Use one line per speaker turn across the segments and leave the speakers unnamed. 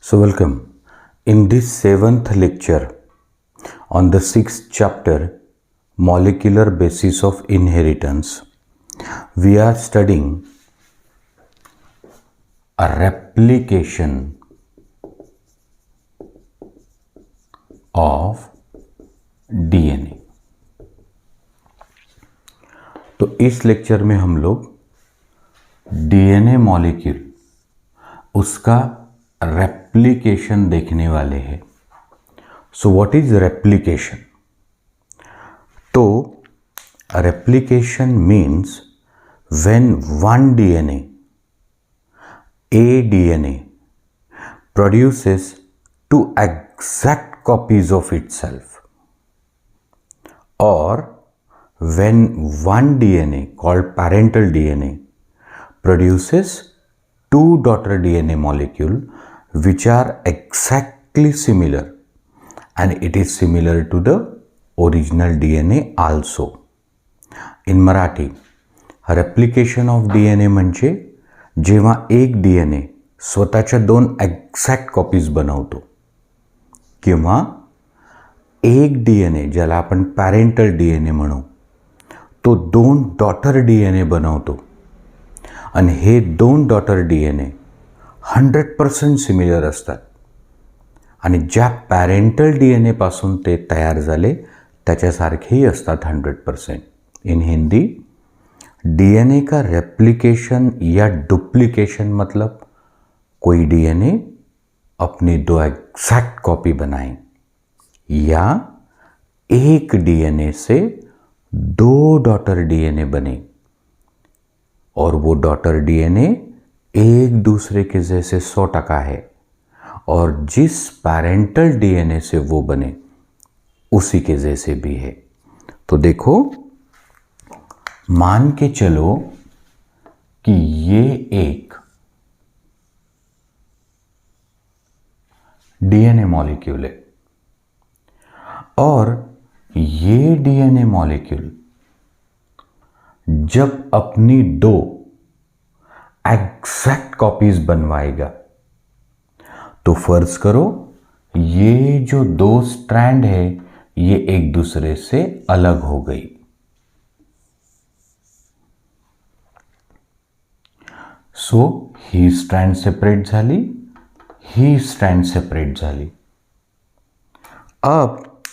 So, welcome. In this 7th lecture on the 6th chapter, Molecular Basis of Inheritance, we are studying a replication of DNA. तो इस lecture में हम लोग DNA molecule उसका replication देखने वाले हैं. So what is replication? तो replication means when one DNA produces two exact copies of itself, or when one DNA called parental DNA produces two daughter DNA molecule which are exactly similar, and it is similar to the original DNA also. In Marathi, replication of DNA म्हणजे जेव्हा एक DNA स्वतःच्या दोन exact copies बनवतो, किंवा एक DNA ज्याला आपण पॅरेंटल DNA म्हणू तो दोन डॉटर DNA बनवतो, आणि हे दोन डॉटर DNA 100% सिमिलर असतात, आणि ज्या पॅरेंटल DNA पासून ते तयार झाले त्याच्यासारखेही असतात 100%. इन हिंदी, DNA का रेप्लिकेशन या डुप्लीकेशन मतलब कोई DNA अपनी दो एग्जैक्ट कॉपी बनाए, या एक DNA से दो डॉटर DNA बने और वो डॉटर DNA एक दूसरे के जैसे 100% है, और जिस पैरेंटल DNA से वो बने उसी के जैसे भी है. तो देखो, मान के चलो कि ये एक DNA मॉलिक्यूल है, और ये DNA मॉलिक्यूल जब अपनी दो एग्जैक्ट कॉपीज बनवाएगा, तो फर्ज करो ये जो दो स्ट्रैंड है ये एक दूसरे से अलग हो गई. सो ही स्ट्रैंड सेपरेट झाली, ही स्ट्रैंड सेपरेट झाली. अब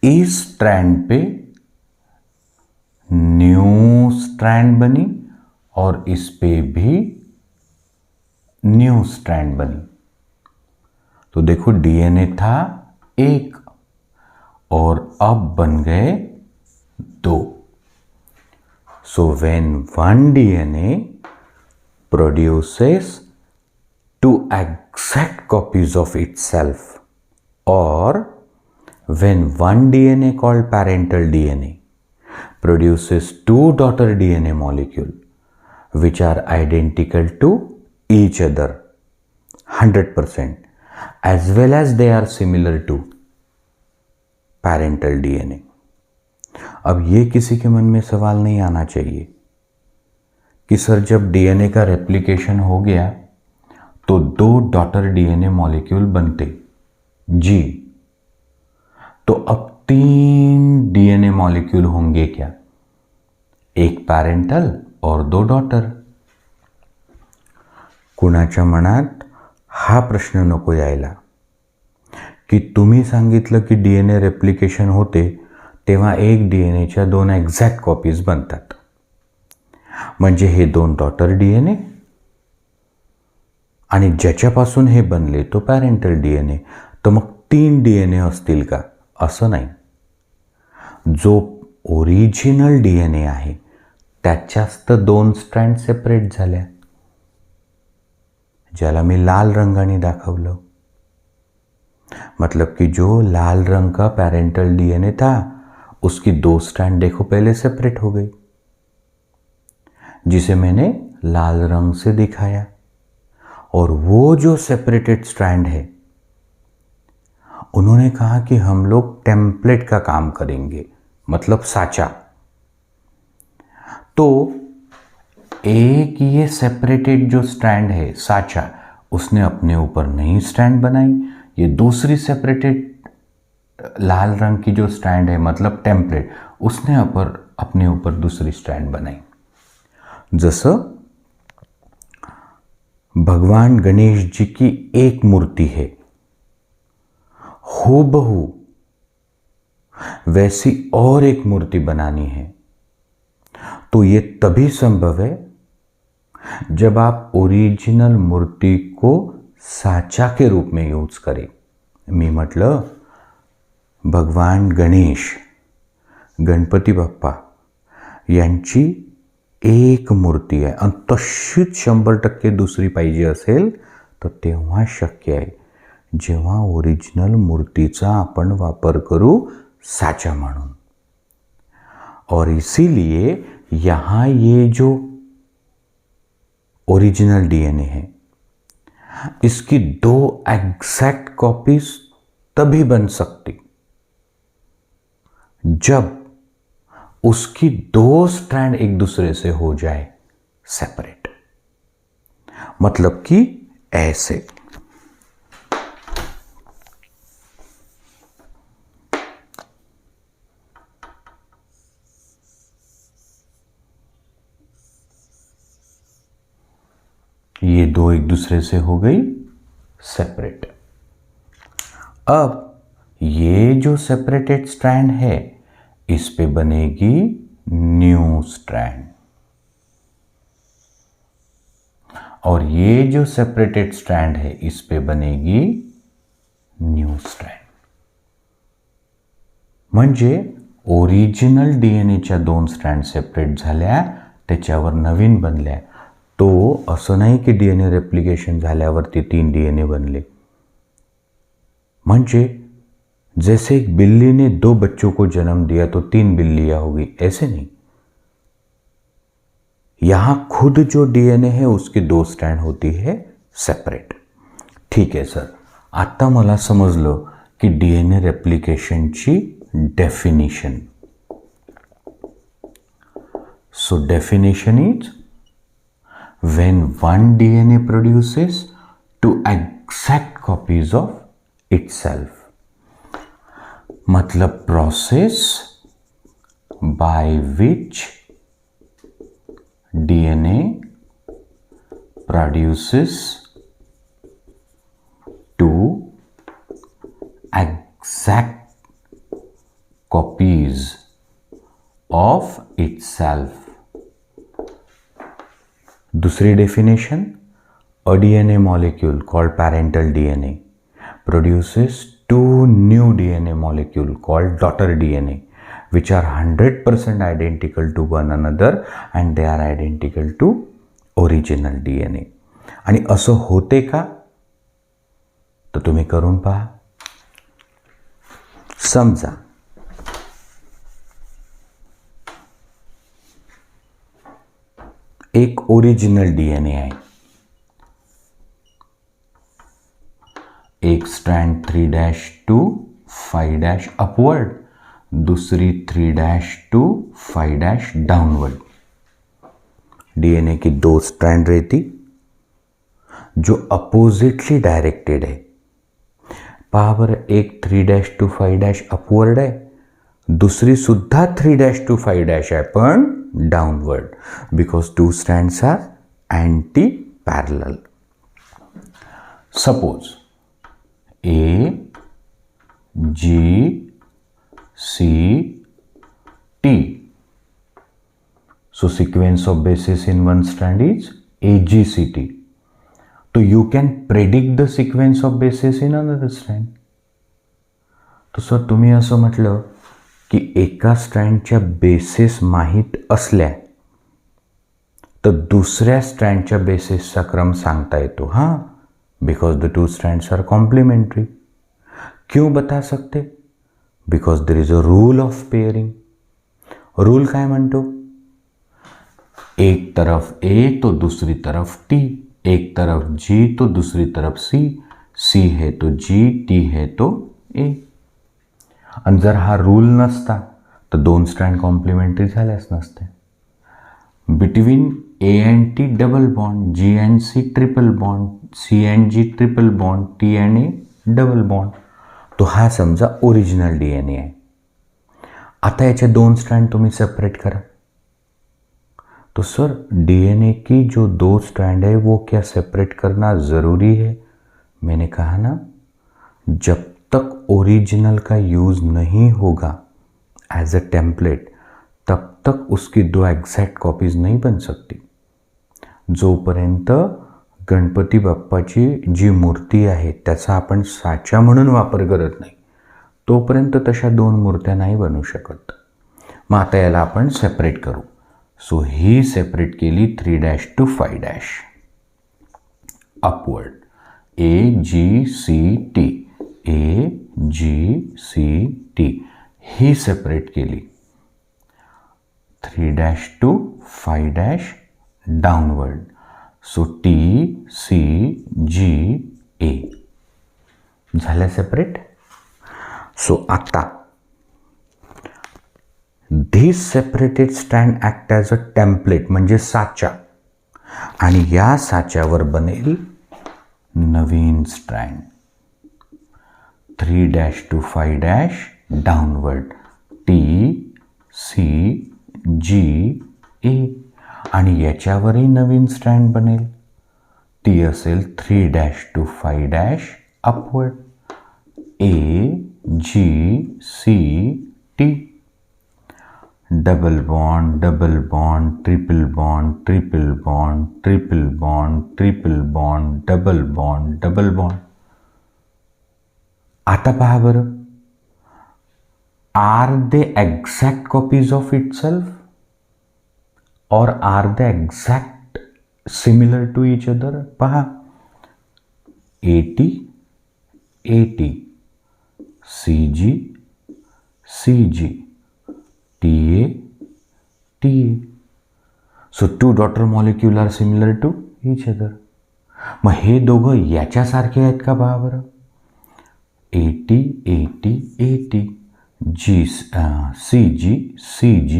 इस स्ट्रैंड पे न्यू स्ट्रैंड बनी और इस पे भी न्यू स्ट्रैंड बनी. तो देखो, डीएनए था एक और अब बन गए दो. So when one DNA produces two exact copies of itself, or when one DNA called parental DNA produces two daughter DNA molecule which are identical to each other 100%, as well as they are similar to parental DNA. अब ये किसी के मन में सवाल नहीं आना चाहिए कि सर जब DNA का रेप्लिकेशन हो गया तो दो डॉटर DNA मॉलिक्यूल बनते. जी, तो अब तीन DNA मॉलिक्यूल होंगे क्या? एक पॅरेंटल और दो डॉटर. कुणाच्या मनात हा प्रश्न नको यायला की तुम्ही सांगितलं की DNA रेप्लिकेशन होते तेव्हा एक DNAच्या दोन एक्झॅक्ट कॉपीज बनतात, म्हणजे हे दोन डॉटर DNA आणि ज्याच्यापासून हे बनले तो पॅरेंटल DNA. तर मग तीन DNA असतील का? असं नाही. जो ओरिजिनल DNA आहे त्याच्याच तर दोन स्ट्रँड सेपरेट झाल्या, ज्याला मी लाल रंगाने दाखवलं. मतलब कि जो लाल रंग का पैरेंटल DNA था उसकी दो स्ट्रैंड देखो पहले सेपरेट हो गई, जिसे मैंने लाल रंग से दिखाया. और वो जो सेपरेटेड स्ट्रैंड है उन्होंने कहा कि हम लोग टेम्पलेट का काम करेंगे, मतलब साचा. तो एक ये सेपरेटेड जो स्ट्रैंड है साचा, उसने अपने ऊपर नई स्ट्रैंड बनाई। ये दूसरी सेपरेटेड लाल रंग की जो स्ट्रैंड है, मतलब टेम्पलेट, उसने अपने ऊपर दूसरी स्ट्रैंड बनाई। जसं भगवान गणेश जी की एक मूर्ति है, हूबहू वैसी और एक मूर्ति बनानी है, तो ये तभी संभव है जब आप ओरिजिनल मूर्ति को साचा के रूप में यूज करें। मी म्हटलं, भगवान गणेश, गणपती बाप्पा यांची एक मूर्ती आहे आणि तशीच 100% दुसरी पाहिजे असेल तर तेव्हा शक्य आहे जेव्हा ओरिजिनल मूर्तीचा आपण वापर करू साचा म्हणून। और इसीलिए यहाँ ये जो ओरिजिनल डीएनए है, इसकी 2 एग्जैक्ट कॉपीज तभी बन सकती जब उसकी 2 स्ट्रैंड एक दूसरे से हो जाए सेपरेट। मतलब कि ऐसे। ये 2 एक दूसरे से हो गई सेपरेट। अब ये जो सेपरेटेड स्ट्रैंड है, इस पे बनेगी न्यू स्ट्रैंड, और ये जो सेपरेटेड स्ट्रैंड है, इस पे बनेगी न्यू स्ट्रैंड। म्हणजे ओरिजिनल डीएनएच्या 2 स्ट्रँड सेपरेट झाल्या, त्याच्यावर नवीन बनल्या। तो असं नाही की डीएनए रेप्लिकेशन झाल्यावरती 3 डीएनए बनले। म्हणजे जैसे एक बिल्ली ने 2 बच्चों को जन्म दिया तो 3 बिल्लियां होगी, ऐसे नहीं। यहां खुद जो डीएनए है उसकी 2 स्ट्रैंड होती है सेपरेट। ठीक है सर, आता मला समजलं की डीएनए रेप्लिकेशनची definition. So definition is when one DNA produces 2 exact copies of itself, मतलब process by which DNA produces 2 exact copies of itself. दूसरी definition, a DNA molecule called parental DNA produces 2 new DNA molecule called daughter DNA, which are 100% identical to one another and they are identical to original DNA. आणि असं होते का? तर तुम्ही करून पहा। समजा एक ओरिजिनल डीएनए आहे, एक स्ट्रैंड 3' to 5' अपवर्ड, दूसरी 3' to 5' डाउनवर्ड। डीएनए की 2 स्ट्रैंड रहती जो अपोजिटली डायरेक्टेड है। पावर एक 3' to 5' अपवर्ड है, दूसरी सुद्धा 3' to 5' है पण downward, because 2 strands are anti-parallel. Suppose A, G, C, T. So sequence of bases in one strand is AGCT. So you can predict the sequence of bases in another strand. तो sir तुम्ही असं म्हटलं की एका स्ट्रँडच्या basis माहीत असल्या तर दुसऱ्या स्ट्रँडच्या बेसिसचा क्रम सांगता येतो। हां, because the 2 strands are complementary. क्यों बता सकते? Because there is a rule of pairing. Rule काय म्हणतो? एक तरफ ए तो दूसरी तरफ टी, एक तरफ जी तो दूसरी तरफ सी, सी है तो जी, टी है तो ए। आणि जर हा रूल नसता तर 2 स्ट्रँड कॉम्प्लिमेंटरी झाल्याच नसते। Between A and T double bond, G and C triple bond, C and G triple bond, T and A double bond. तो हा समजा ओरिजिनल DNA आहे. आता याचे 2 स्ट्रैंड तुम्ही सेपरेट करा. तो सर DNA की जो 2 स्ट्रैंड है वो क्या सेपरेट करना ज़रूरी है? मैंने कहा ना, जब तक ओरिजिनल का यूज़ नहीं होगा एज अ टेम्पलेट तब तक उसकी 2 एग्जैक्ट कॉपीज नहीं बन सकती. जोपर्यंत गणपती बाप्पाची जी मूर्ती आहे त्याचा आपण साचा म्हणून वापर करत नाही तोपर्यंत तशा 2 मूर्त्या नाही बनू शकत. मग आता याला आपण सेपरेट करू. सो ही सेपरेट केली 3' to 5' अपवर्ड. AGCT AGCT ही सेपरेट केली. 3' to 5' डाउनवर्ड. सो TCGA झाल्या सेपरेट. सो आता this separated stand act as a template म्हणजे साचा, आणि या साच्यावर बनेल नवीन स्ट्रँड. 3' to 5' डाउनवर्ड TCGA, आणि याच्यावरही नवीन स्ट्रँड बनेल. ती असेल 3' to 5' upward AGCT. Double bond double bond triple bond triple bond triple bond triple bond double bond double bond. आता पहा बरं, are they exact copies of itself or are they exact similar to each other? पहा, AT AT, CG CG, TA TA. So 2 daughter molecule are similar to each other. मग हे दोघं याच्यासारखे आहेत का पहा बरं. AT AT AT, CG CG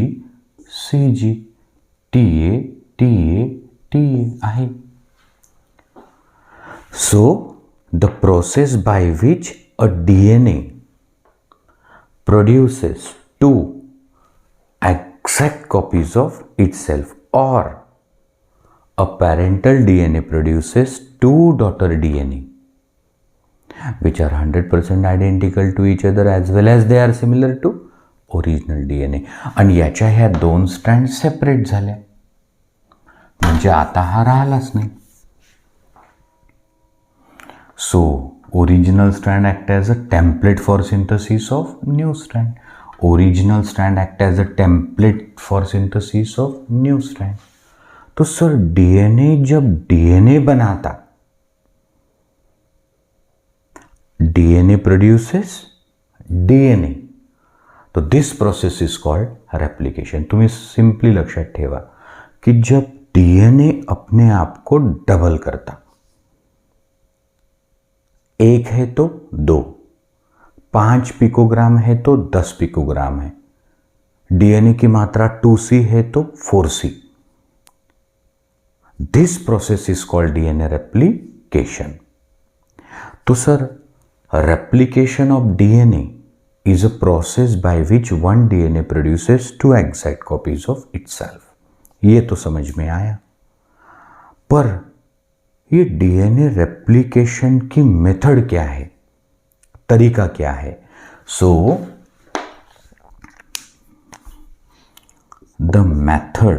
CG, TA TA TA आहे. So the process by which a DNA produces 2 exact copies of itself, or a parental DNA produces 2 daughter DNA which are 100% identical to each other as well as they are similar to original DNA. आणि याच्या ह्या 2 strand separate झाल्या म्हणजे आता हा राहिलाच नाही. So original strand act as a template for synthesis of new strand. Original strand act as a template for synthesis of new strand. तो sir DNA जब DNA बनाता, DNA produces DNA. तो दिस process is called replication. तुम्ही simply लक्षात ठेवा कि जब DNA अपने आप को डबल करता, 1 है तो 2, 5 पिकोग्राम है तो 10 पिकोग्राम है, DNA की मात्रा 2C है तो 4C. This process is called DNA replication. तो sir replication of DNA is a process by which one DNA produces 2 exact copies of itself. ये तो समझ में आया. पर ये DNA रेप्लिकेशन की मेथड क्या है, तरीका क्या है? So the method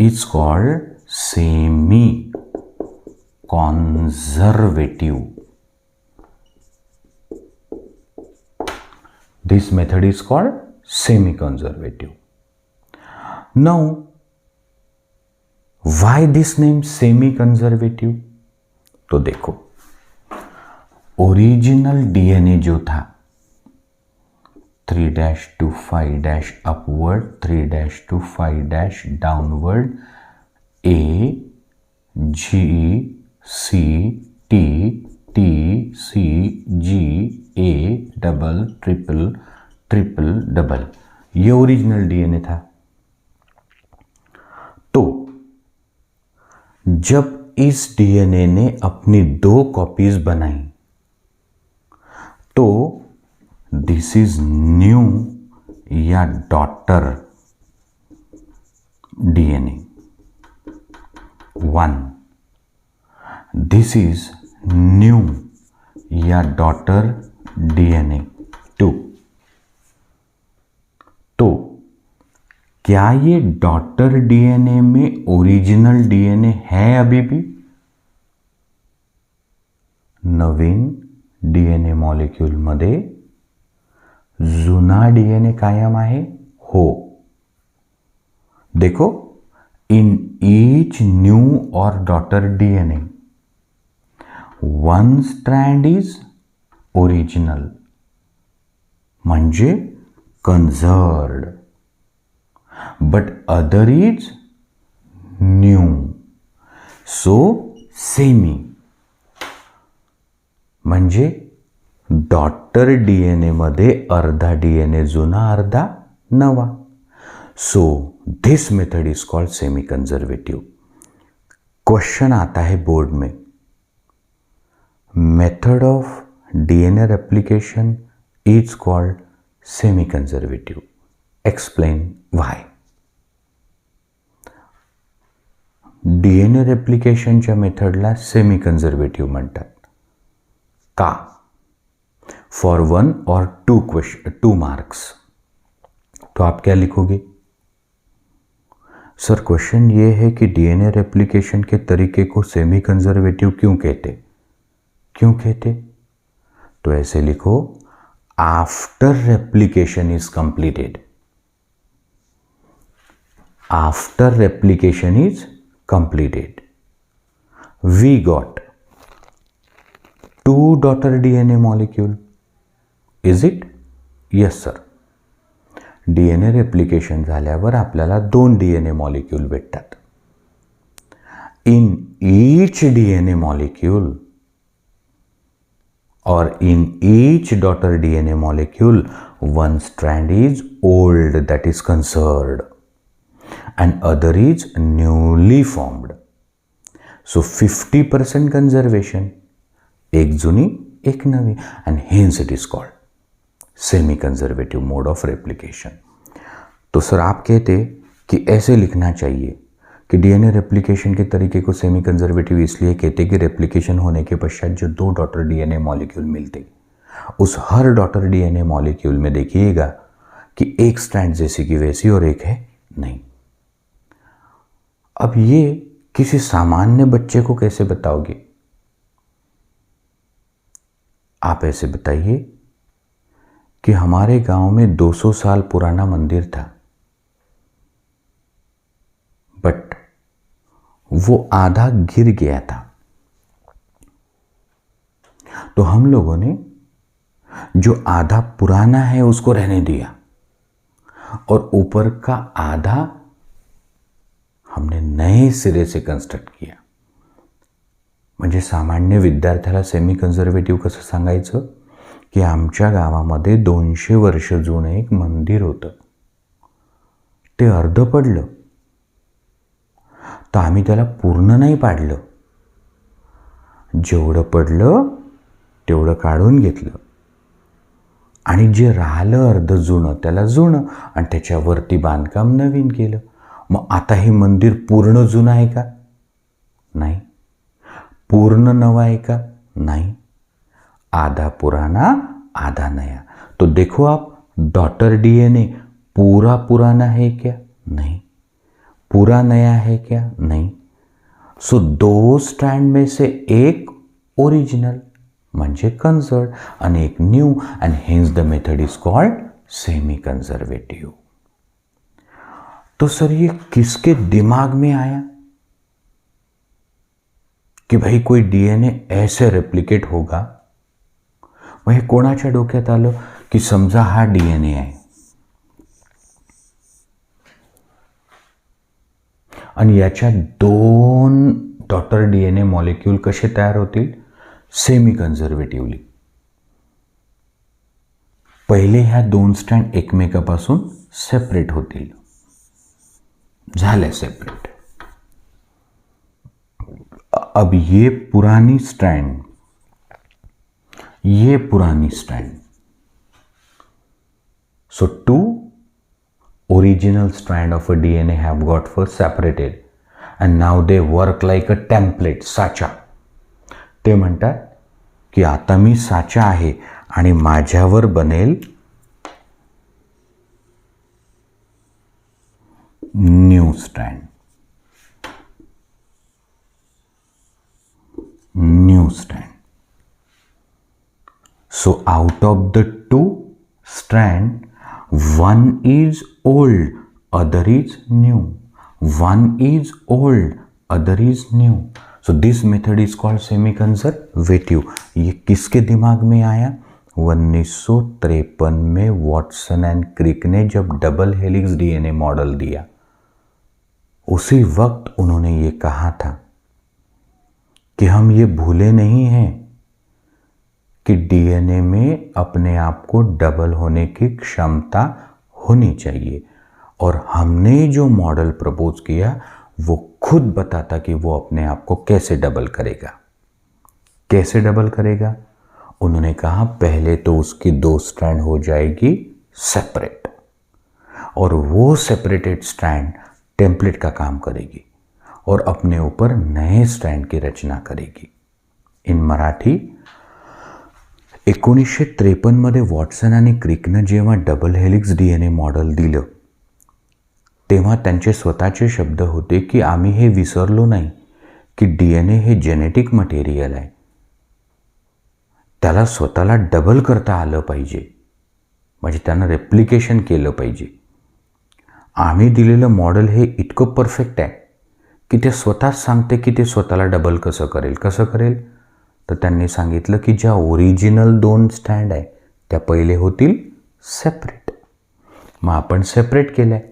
is called semi conservative. This method is called semi-conservative. Now, why this name semi-conservative? तो देखो, ओरिजिनल DNA जो था 3' to 5' upward, 3' to 5' downward, A G C T T C G A double triple triple double, ये original DNA था. तो जब इस DNA ने अपनी 2 कॉपीज बनाई तो दिस इज न्यू या daughter DNA 1, this is new या डॉटर डीएनए 2। तो क्या ये डॉटर डीएनए में ओरिजिनल डीएनए है अभी भी? नवीन डीएनए मॉलिक्यूल मध्ये जुना डीएनए कायम आहे? हो। देखो, in each new or daughter DNA one strand is original म्हणजे conserved, but other is new, so semi. म्हणजे डॉटर डीएनए मध्ये अर्धा डीएनए जुना अर्धा नवा. So this method is called semi conservative. Question आता है बोर्ड में, method of DNA replication is called semi conservative. Explain why. DNA रेप्लिकेशनच्या मेथडला सेमी कंजर्वेटिव्ह म्हणतात. का? फॉर 1 और 2 मार्क्स. तो आप क्या लिखोगे? सर, क्वेश्चन ये है कि डीएनए रेप्लिकेशन के तरीके को सेमी कंजर्वेटिव क्यों कहते? तो ऐसे लिखो, after replication is completed. After replication is completed, we got 2 daughter DNA molecule. Is it? Yes sir. DNA replication झाल्यावर आपल्याला 2 DNA molecule भेटतात. In each DNA molecule or in each daughter DNA molecule, one strand is old, that is conserved, and other is newly formed. So 50% conservation, एक जुनी एक नवी, and hence it is called semi conservative mode of replication. तो sir आप कहते कि ऐसे लिखना चाहिए कि डीएनए रेप्लिकेशन के तरीके को सेमी कंजर्वेटिव इसलिए कहते कि रेप्लिकेशन होने के पश्चात जो 2 डॉटर डीएनए मॉलिक्यूल मिलते, उस हर डॉटर डीएनए मॉलिक्यूल में देखिएगा कि एक स्ट्रैंड जैसी की वैसी और एक है नहीं. अब ये किसी सामान्य बच्चे को कैसे बताओगे? आप ऐसे बताइए कि हमारे गांव में 200 साल पुराना मंदिर था, बट वो आधा गिर गया था. तो हम लोगों ने जो आधा पुराना है उसको रहने दिया और ऊपर का आधा हमने नए सिरे से कंस्ट्रक्ट किया. म्हणजे सामान्य विद्यार्थ्याला सेमी कंजर्वेटिव्ह कसं सांगायचं की आमच्या गावामध्ये 200 वर्ष जुनं एक मंदिर होतं, ते अर्ध पडलं, तर आम्ही त्याला पूर्ण नाही पाडलं, जेवढं पडलं तेवढं काढून घेतलं आणि जे राहिलं अर्ध जुनं त्याला जुनं आणि त्याच्यावरती बांधकाम नवीन केलं. मग आता हे मंदिर पूर्ण जुनं आहे का? नाही. पूर्ण नवा आहे का? नहीं. आधा पुराना आधा नया. तो देखो आप, डॉटर डीएनए पूरा पुराना है क्या? नहीं. पूरा नया है क्या? नहीं. सो 2 स्ट्रैंड में से एक ओरिजिनल म्हणजे कंजर्व्ड आणि एक new, end hence the method is called semi conservative. तो सर ये किसके दिमाग में आया कि भाई कोई डीएनए ऐसे रेप्लिकेट होगा? वही कोणाच्या डोक्यात आलं की समजा हा डीएनए आहे आणि याच्या 2 डॉटर डीएनए मॉलिक्यूल कसे तयार होतील? सेमी कंजर्वेटिव्हली. पहिले ह्या 2 स्ट्रँड एकमेकापासून सेपरेट होतील. झाले सेपरेट. अब ये पुरानी strand, so two original strand of a DNA have got first separated and now they work like a template, साचा. ते म्हणतात की आता मी साचा आहे आणि माझ्यावर बनेल new strand. So out of the two strand, one is old, other is new. One is old, other is new. So this method is called semi-conservative. ये किसके दिमाग में आया? 1953 में वॉटसन एंड क्रिक ने जब डबल हेलिक्स डीएनए मॉडल दिया, उसी वक्त उन्होंने ये कहा था कि हम ये भूले नहीं हैं कि डीएनए में अपने आप को डबल होने की क्षमता होनी चाहिए. और हमने जो मॉडल प्रपोज किया वो खुद बताता कि वो अपने आप को कैसे डबल करेगा. उन्होंने कहा पहले तो उसकी 2 स्ट्रैंड हो जाएगी सेपरेट, और वो सेपरेटेड स्ट्रैंड टेम्पलेट का काम करेगी और अपने ऊपर नए स्ट्रैंड की रचना करेगी. इन मराठी 1953 मध्ये वॉटसन आणि क्रिकनं जेव्हा डबल हेलिक्स डीएनए मॉडेल दिलं तेव्हा त्यांचे स्वतःचे शब्द होते की आम्ही हे विसरलो नाही की डीएनए हे जेनेटिक मटेरियल आहे, त्याला स्वतःला डबल करता आलं पाहिजे, म्हणजे त्यानं रेप्लिकेशन केलं पाहिजे. आम्ही दिलेलं मॉडेल हे इतकं परफेक्ट आहे की ते स्वतःच सांगते की ते स्वतःला डबल कसं करेल. तर त्यांनी सांगितलं की ज्या ओरिजिनल 2 स्टँड आहे त्या पहिले होतील सेपरेट. मग आपण सेपरेट केलं आहे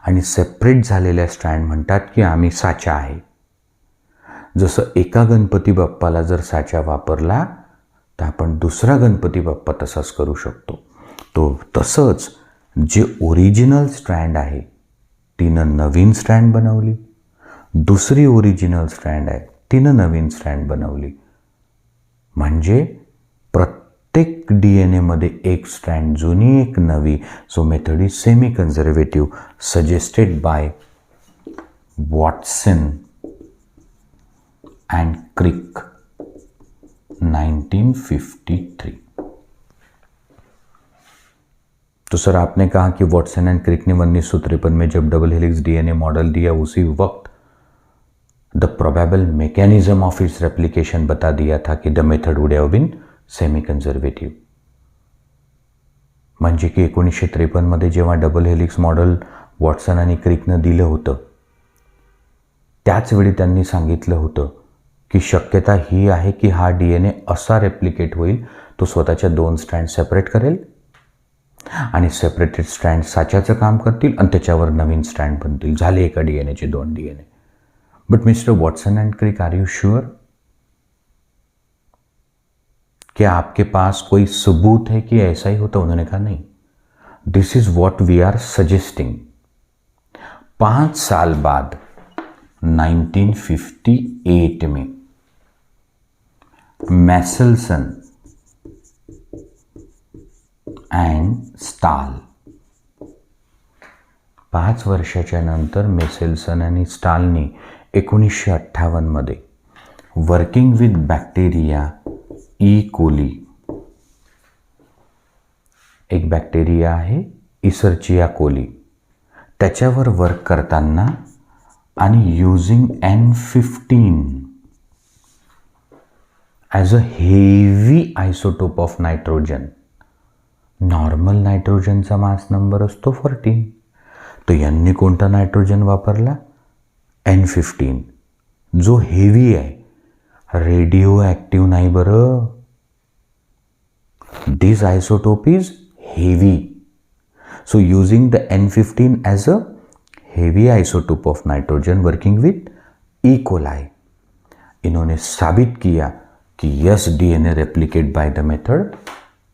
आणि सेपरेट झालेल्या स्टँड म्हणतात की आम्ही साचा आहे. जसं एका गणपती बाप्पाला जर साचा वापरला तर आपण दुसरा गणपती बाप्पा तसाच करू शकतो. तो तसंच जे ओरिजिनल स्ट्रँड आहे तिनं नवीन स्ट्रँड बनवली, दुसरी ओरिजिनल स्ट्रँड आहे तिनं नवीन स्ट्रँड बनवली. म्हणजे प्रत्येक डीएनए मध्ये एक स्ट्रँड जुनी एक नवी. So method is semi conservative suggested by Watson and Crick 1953. तो सर आपने कहा कि वॉटसन एंड क्रिक ने 1953 में जब डबल हेलिक्स डीएनए मॉडल दिया उसी वक्त the probable mechanism of its replication बता दिया था कि the method would have been semi conservative. म्हणजे की 1953 मध्ये जेव्हा डबल हेलिक्स मॉडेल वॉटसन आणि क्रिकनं दिलं होतं त्याच वेळी त्यांनी सांगितलं होतं की शक्यता ही आहे की हा डीएनए असा रेप्लिकेट होईल, तो स्वतःच्या 2 स्ट्रँड सेपरेट करेल आणि सेपरेटेड स्ट्रँड साच्याचं काम करतील आणि त्याच्यावर नवीन स्ट्रँड बनतील. झाले एका डीएनएचे 2 DNA. But mister Watson and Crick, are you sure? क्या आपके पास कोई सबूत है कि ऐसा ही होता? उन्होंने कहा नहीं, this is what we are suggesting. 5 साल बाद 1958 में मैसेल्सन एंड स्टाल, 5 वर्षाच्या नंतर मेसेल्सन आणि स्टालनी 1958 मध्ये working with bacteria E coli, एक बॅक्टेरिया आहे इसर्चिया कोली, त्याच्यावर वर्क करताना आणि using N15 as a heavy isotope of nitrogen. Normal नायट्रोजनचा मास नंबर असतो 14, तर यांनी कोणता नायट्रोजन वापरला? N15, जो हेवी आहे, रेडिओ ॲक्टिव्ह नाही बरं. This isotope is heavy. So using the N15 as a heavy isotope of nitrogen working with E coli, इन्होंने साबित किया कि yes DNA replicate by the method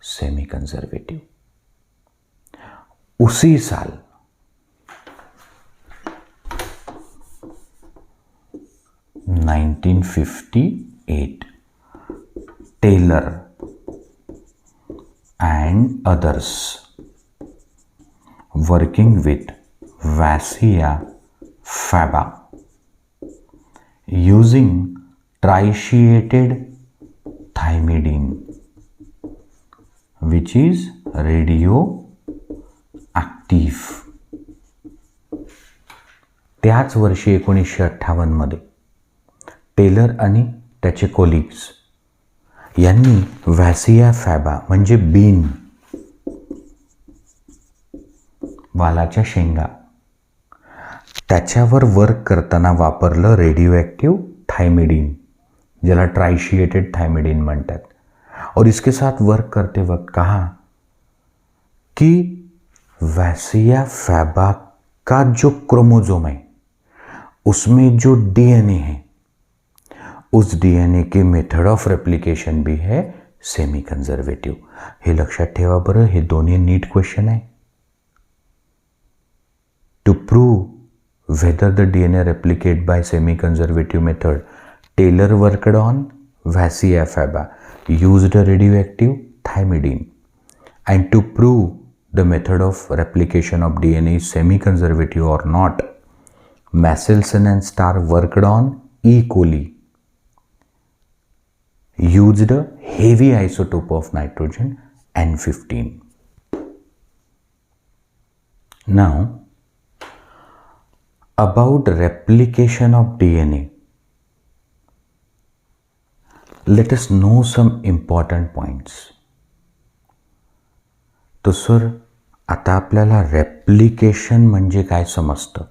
semi conservative. उसी साल 1958. Taylor and others working with Vassia faba using tritiated thymidine, which is radioactive. त्याच वर्षी 1958 मध्ये teller आणि त्याचे कोलिग्स यांनी व्हॅसिया फॅबा म्हणजे बीन, वालाच्या शेंगा, त्याच्यावर वर्क करताना वापरलं रेडियोएक्टिव थायमिडीन, जिला ट्राइशिएटेड थायमिडीन म्हणतात. और इसके साथ वर्क करते वक्त कहा कि वैसिया फैबा का जो क्रोमोजोम है उसमें जो डीएनए है उस डीएनए के मेथड ऑफ रेप्लिकेशन भी है सेमी कंजर्वेटिव. हे लक्षात ठेवा बरं, हे दोन्ही नीट क्वेश्चन आहे. To prove whether the DNA replicate by semi-conservative method, Taylor worked on Vassia faba, used a radioactive thymidine. And to prove the method of replication of DNA is semi-conservative or not, Masselson and Starr worked on E. coli, used a heavy isotope of nitrogen N15. Now, about replication of DNA, let us know some important points. तो sir आता आपल्याला replication म्हणजे काय समजतं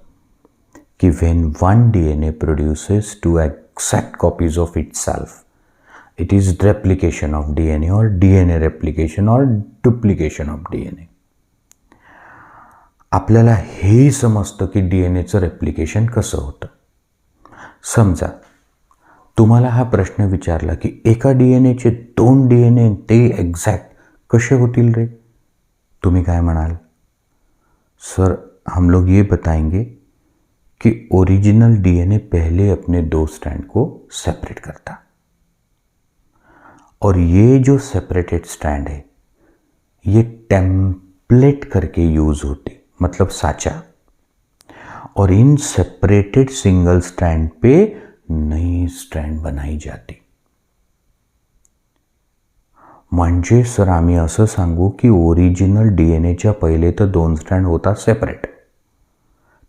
की when one DNA produces two exact copies of itself, it is replication of DNA or DNA replication or duplication of DNA. आपल्याला हेही समजतं की डीएनएचं रेप्लिकेशन कसं होतं. समजा तुम्हाला हा प्रश्न विचारला की एका डीएनएचे 2 डीएनए ते एक्झॅक्ट कसे होतील रे, तुम्ही काय म्हणाल? सर हम लोग ये बताएंगे कि ओरिजिनल डीएनए पहले अपने 2 स्ट्रैंड को सेपरेट करता और ये जो सेपरेटेड स्ट्रैंड है ये टेम्पलेट करके यूज होते, मतलब साचा, और इन सेपरेटेड सिंगल स्ट्रैंड पे नई स्ट्रैंड बनाई जाती. म्हणजे सर आम्ही असं सांगू की ओरिजिनल डीएनएच्या पहिले तर 2 स्ट्रँड होतात सेपरेट,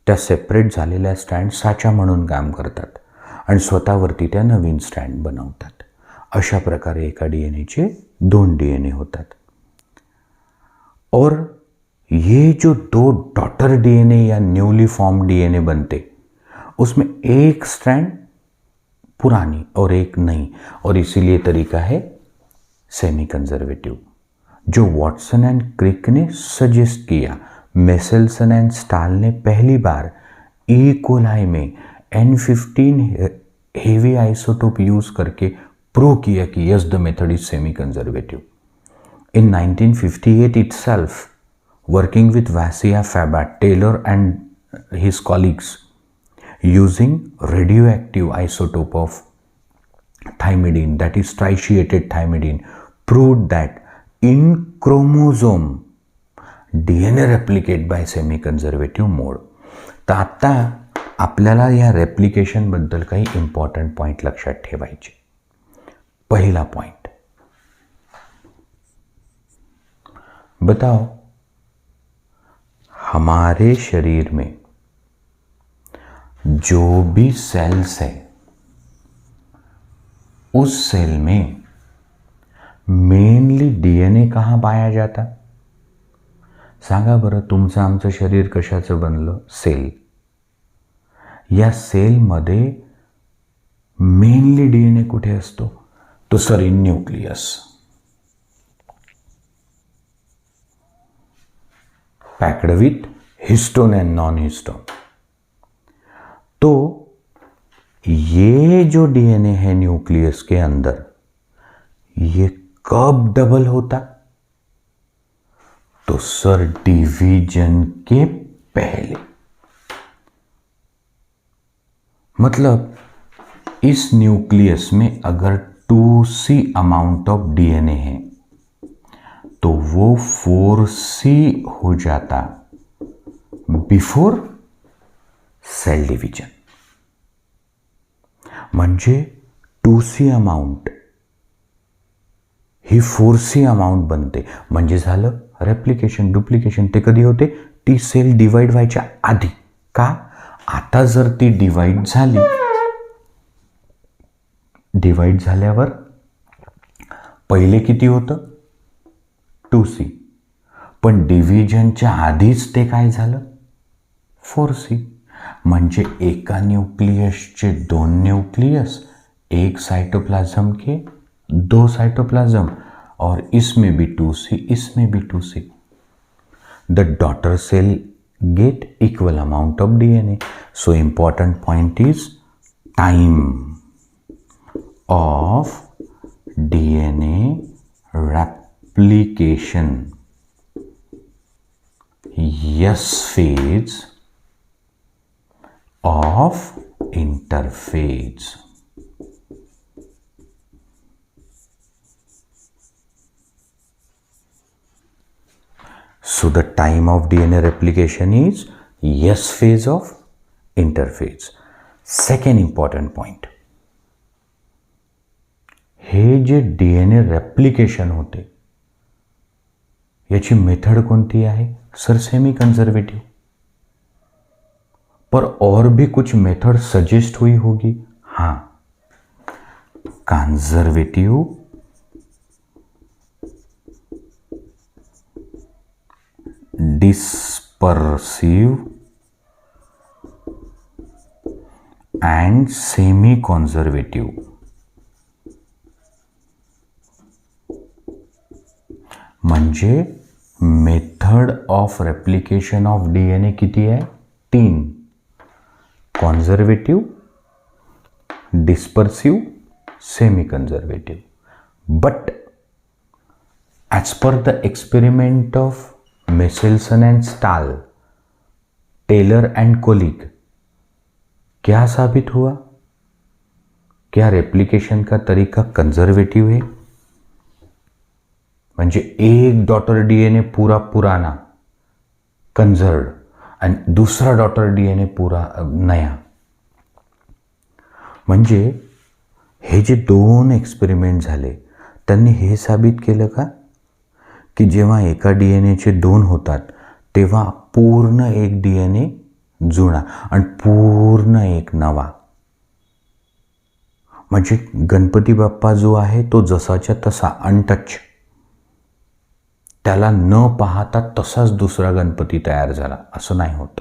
त्या सेपरेट झालेल्या स्ट्रँड साचा म्हणून काम करतात आणि स्वतःवरती त्या नवीन स्ट्रँड बनवतात. अशा प्रकारे एका डीएनएचे 2 डीएनए होतात. और ये जो 2 डॉटर डीएनए या न्यूली फॉर्म डीएनए बनते उसमें एक स्ट्रैंड पुरानी और एक नई, और इसीलिए तरीका है सेमी कंजर्वेटिव, जो वॉटसन एंड क्रिक ने सजेस्ट किया. मेसेल्सन एंड स्टाल ने पहली बार ई कोलाई में N15 हेवी आइसोटोप यूज करके प्रूव किया कि yes the method is semi conservative. In 1958 itself, working with Vassia faba, Taylor and his colleagues using radioactive isotope of thymidine, that is tritiated thymidine, proved that in chromosome DNA replicate by semi-conservative mode. तर आता आपल्याला या replication बद्दल काही important point लक्षात ठेवायचे. पहिला point, बताओ हमारे शरीर में जो भी सेल्स है उस सेल में मेनली डीएनए कहाँ पाया जाता? सांगा बरं, तुमचं आमचं शरीर कशाचं बनलं? सेल. या सेलमध्ये मेनली डीएनए कुठे असतो? तो sir in nucleus. Packed with histone end non histone. तो ये जो डीएनए है न्यूक्लियस के अंदर, ये कब डबल होता? तो सर डिवीजन के पहले. मतलब इस न्यूक्लियस में अगर 2C अमाउंट ऑफ डीएनए है तो वो 4C हो जाता बिफोर सेल डिव्हिजन. म्हणजे 2C अमाउंट ही 4C अमाउंट बनते. म्हणजे झालं रेप्लिकेशन, डुप्लिकेशन. ते कधी होते? ती सेल डिवाइड व्हायच्या आधी. का? आता जर ती डिवाइड झाली, डिवाइड झाल्यावर पहिले किती होतं? 2C. पण डिव्हिजनच्या आधीच ते काय झालं? 4C. म्हणजे एका न्यूक्लियसचे 2 न्यूक्लियस, एक साइटोप्लाज्म के 2 साइटोप्लाज्म, और इसमें भी 2C, इसमें भी 2C. The daughter cell get equal amount of DNA. So important point is time of DNA replication. S phase of interphase. So the time of DNA replication is S phase of interphase. Second important point. हे जे DNA replication होते याची method कोणती आहे? Sir semi conservative. पर और भी कुछ method suggest हुई होगी. हाँ, conservative, dispersive and semi conservative. म्हणजे method of replication of DNA किती आहे? 3. Conservative, dispersive, semi conservative. But as per the experiment of Meselson and Stahl, Taylor and colleague, क्या साबित हुआ? क्या रेप्लिकेशन का तरीका कंजर्वेटिव है? म्हणजे एक डॉटर डीएनए पूरा पुराना कंजर्व्ड आणि दूसरा डॉटर डीएनए पूरा नया. म्हणजे हे जे 2 एक्सपेरिमेंट झाले त्यांनी हे साबित केलं का की जेव्हा एका डीएनएचे 2 होतात तेव्हा पूर्ण एक डीएनए जुना आणि पूर्ण एक नवा. म्हणजे गणपती बाप्पा जो आहे तो जसाच्या तसा अनटच, त्याला न पाहता तसाच दुसरा गणपती तयार झाला असं नाही होत.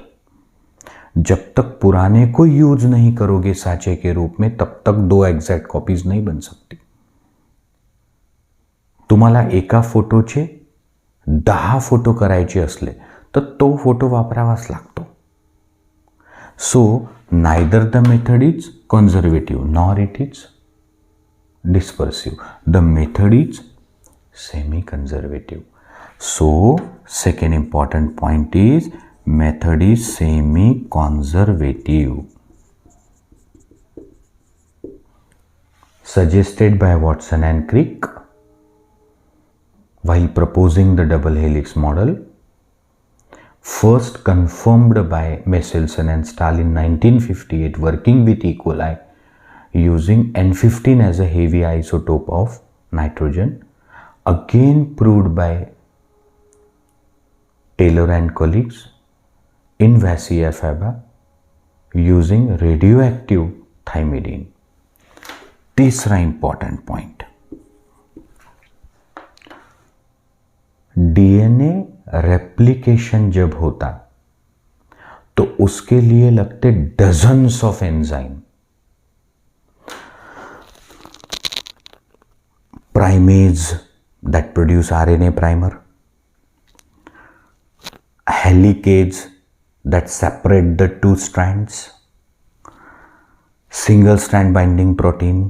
जब तक पुराने को यूज नहीं करोगे साचे के रूप में तब तक 2 एग्जैक्ट कॉपीज नहीं बन सकती. तुम्हाला एका फोटोचे 10 फोटो करायचे असले तर तो फोटो वापरावाच लागतो. So neither the method is conservative nor it is dispersive. The method is semi conservative. So second important point is method is semi conservative, suggested by Watson and Crick while proposing the double helix model, first confirmed by Meselson and Stahl in 1958 working with E. coli using N15 as a heavy isotope of nitrogen, again proved by Taylor and colleagues in Vassia faba using radioactive thymidine. तीसरा important point, DNA replication जब होता तो उसके लिए लगते dozens of enzyme. Primase that produce RNA primer, helicase that separate the 2 strands, single strand binding protein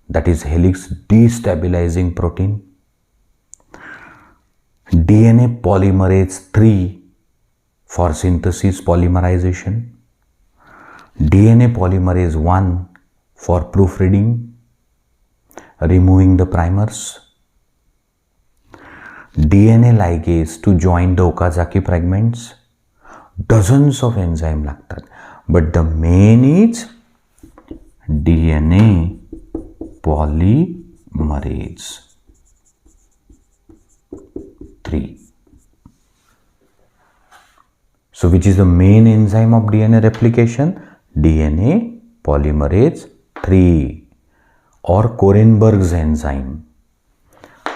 that is helix destabilizing protein, DNA polymerase 3 for synthesis polymerization, DNA polymerase 1 for proofreading, removing the primers, DNA ligase to join the Okazaki fragments. Dozens of enzymes लागतात, but the main is DNA polymerase 3. So which is the main enzyme of DNA replication? DNA polymerase 3 or Korenberg's enzyme.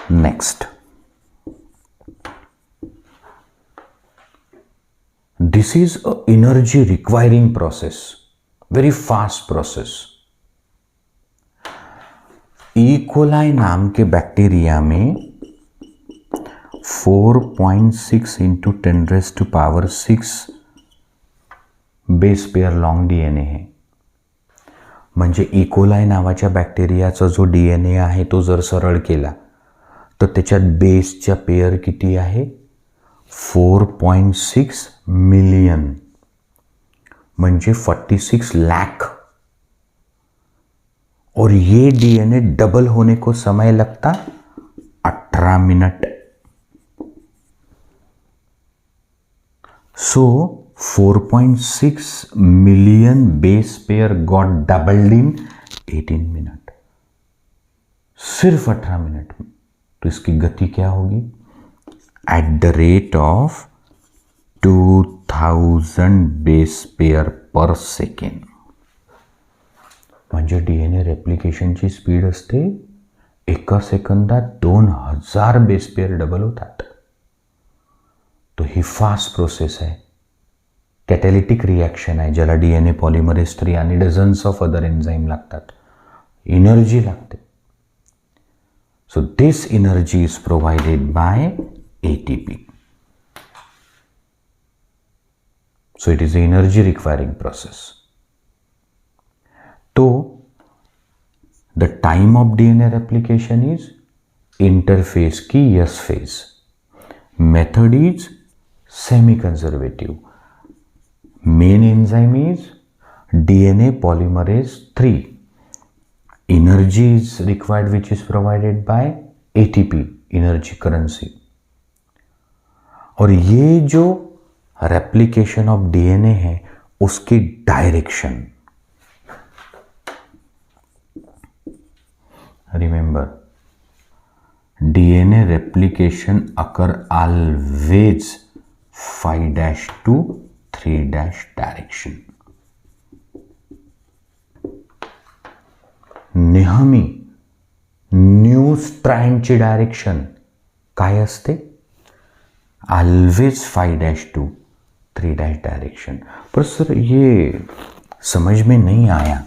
Next, this is an energy requiring process, very fast process. E. coli नाम के bacteria में 4.6 into 10 raised to power 6 base pair long DNA आहे. म्हणजे E. coli नावाच्या बॅक्टेरियाचा जो DNA आहे तो जर सरळ केला तर त्याच्यात बेसच्या पेअर किती आहे? 4.6 मिलियन, म्हणजे 46 लाख. और ये DNA डबल होने को समय लगता 18 minute. So 4.6 million base pair got doubled in 18 minute, सिर्फ 18 मिनट में. तो इसकी गति क्या होगी? At the rate of 2000 base pair per second. म्हणजे DNA रेप्लिकेशनची स्पीड असते एका सेकंदात 2000 बेस पेयर डबल होतात. तो ही फास्ट प्रोसेस आहे, कॅटॅलिटिक रिॲक्शन आहे, ज्याला DNA पॉलिमरेज 3 आणि डझन्स ऑफ अदर एन्झाईम लागतात. एनर्जी लागते. So this energy is provided by ATP. So it is energy requiring process. तो the time of DNA replication is interphase की S phase. Method is semi conservative. Main enzyme is DNA polymerase 3. Energy is required which is provided by ATP, energy currency. और ये जो replication of DNA है उसकी direction, remember DNA replication occur always 5' to 3' direction. नेहमी new स्ट्रँडची direction काय असते? Always 5' to 3' direction. पर सर ये समझ में नहीं आया.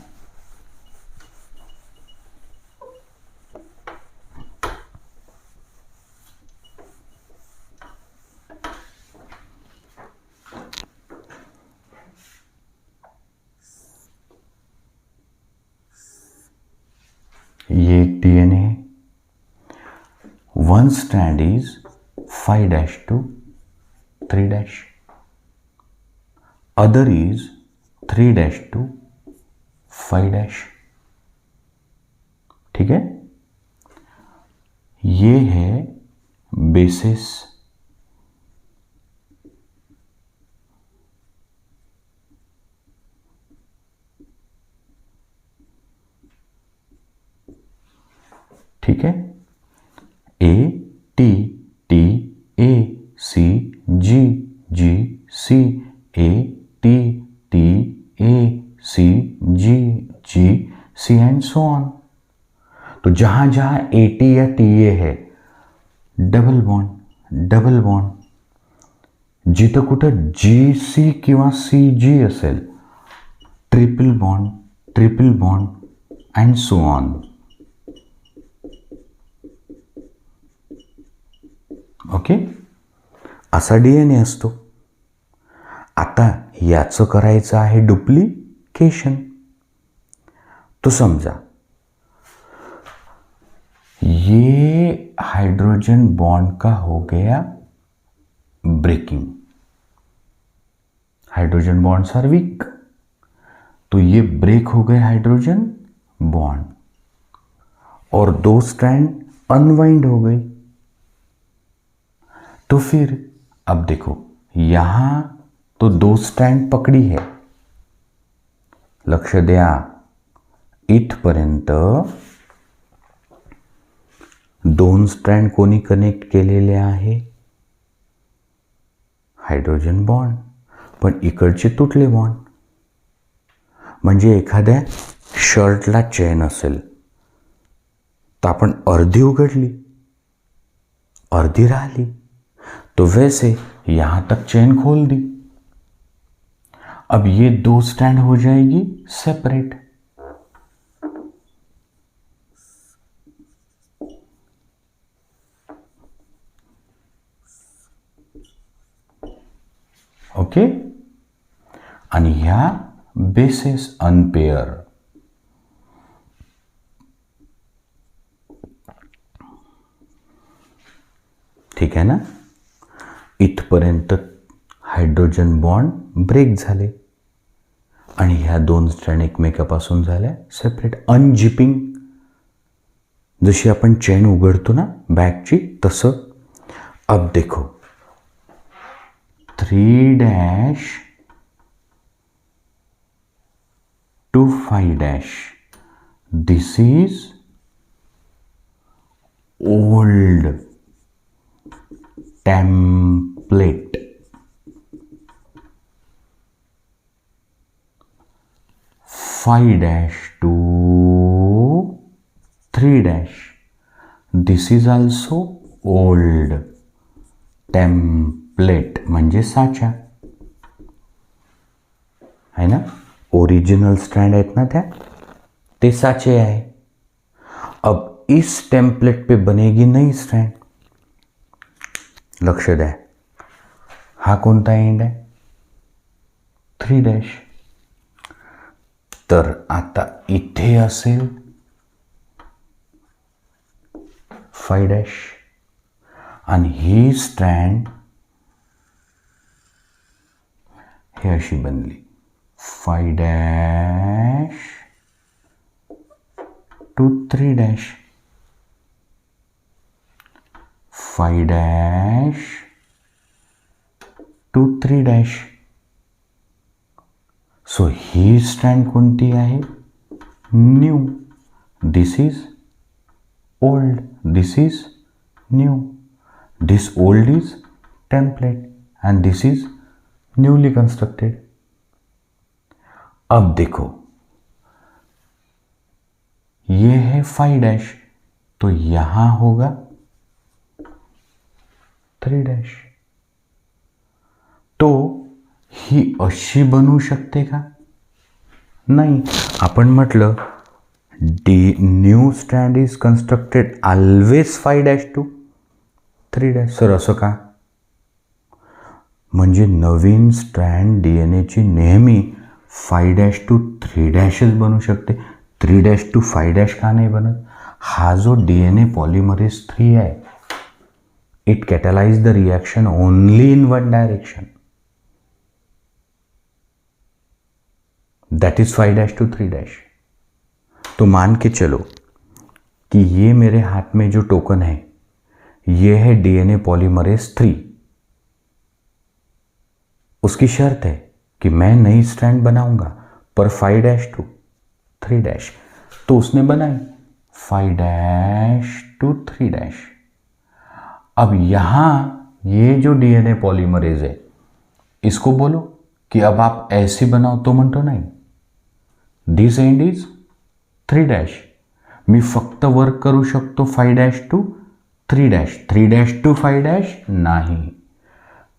ये एक DNA है. One strand is 5' to 3'. Other is 3' to 5'. ठीक है. ये है बेसिस. ठीक है. A T T A C G G C A T T A C G G C end so on. तो जहां जहां AT या TA है डबल बॉन्ड. जिथं कुठं GC किंवा CG असेल triple bond and so on. Okay. असा DNA असतो. आता याचं करायचं आहे डुप्लिकेशन. तो समजा ये हाइड्रोजन बॉन्ड का हो गया breaking. Hydrogen bonds are weak, तो ये ब्रेक हो गए हाइड्रोजन बॉन्ड और 2 स्ट्रैंड अनवाइंड हो गई। तो फिर अब देखो यहां तो 2 स्ट्रैंड पकडी है, लक्ष द्या, इथपर्यंत 2 स्ट्रँड कोणी कनेक्ट केलेले आहे? Hydrogen bond. पण इकडचे तुटले बॉन्ड. म्हणजे एखाद्या शर्टला चेन असेल तर आपण अर्धी उघडली, अर्धी राहिली, तो वैसे यहां तक चेन खोल दी. अब ये 2 स्ट्रैंड हो जाएगी सेपरेट. ओके. आणि ह्या बेसेस अनपेअर. ठीक आहे ना. इथपर्यंत हायड्रोजन बॉन्ड ब्रेक झाले आणि ह्या 2 स्ट्रँड एकमेकापासून झाल्या सेपरेट. अनजिपिंग, जशी आपण चेन उघडतो ना बॅगची तसं. अब देखो 3' to 5'. This is old template. 5' to 3'. This is also old template म्हणजे साचा है ना. ओरिजिनल स्ट्रैंड आहेत ना त्या, ते साचे आहे. अब इस टेम्पलेट पे बनेगी नई स्ट्रैंड. लक्ष द्या, हा कोणता एंड आहे? 3'. तर आता इथे असेल 5' आणि ही स्ट्रँड हे अशी बनली 5' to 3'. 5' to 3'. So he strand कोणती आहे? New. This is old, this is new. This old is template and this is newly constructed. अब देखो ये है 5', तो यहां होगा 3'. तो ही अशी बनू शकते का? नाही. आपण म्हटलं new strand is constructed always 5' to 3'. Sir असं का? म्हणजे नवीन स्ट्रँड डीएनएची नेहमी 5' to 3' बनू शकते. 3' to 5' का नाही बनत? हा जो डीएनए पॉलिमरेज 3 आहे, it कॅटलाइज the reaction only in one direction. That is 5' to 3'. तो मान के चलो कि ये मेरे हाथ में जो टोकन है ये है डीएनए पॉलीमरेज 3. उसकी शर्त है कि मैं नई स्ट्रैंड बनाऊंगा पर 5' to 3'. तो उसने बनाई 5' to 3'. अब यहां ये जो डीएनए पॉलीमरेज है इसको बोलो कि अब आप ऐसे बनाओ तो म्हणतो नाही. दिस एंड इज 3'. मी फक्त वर्क करू शकतो 5' to 3'. 3' to 5' नहीं.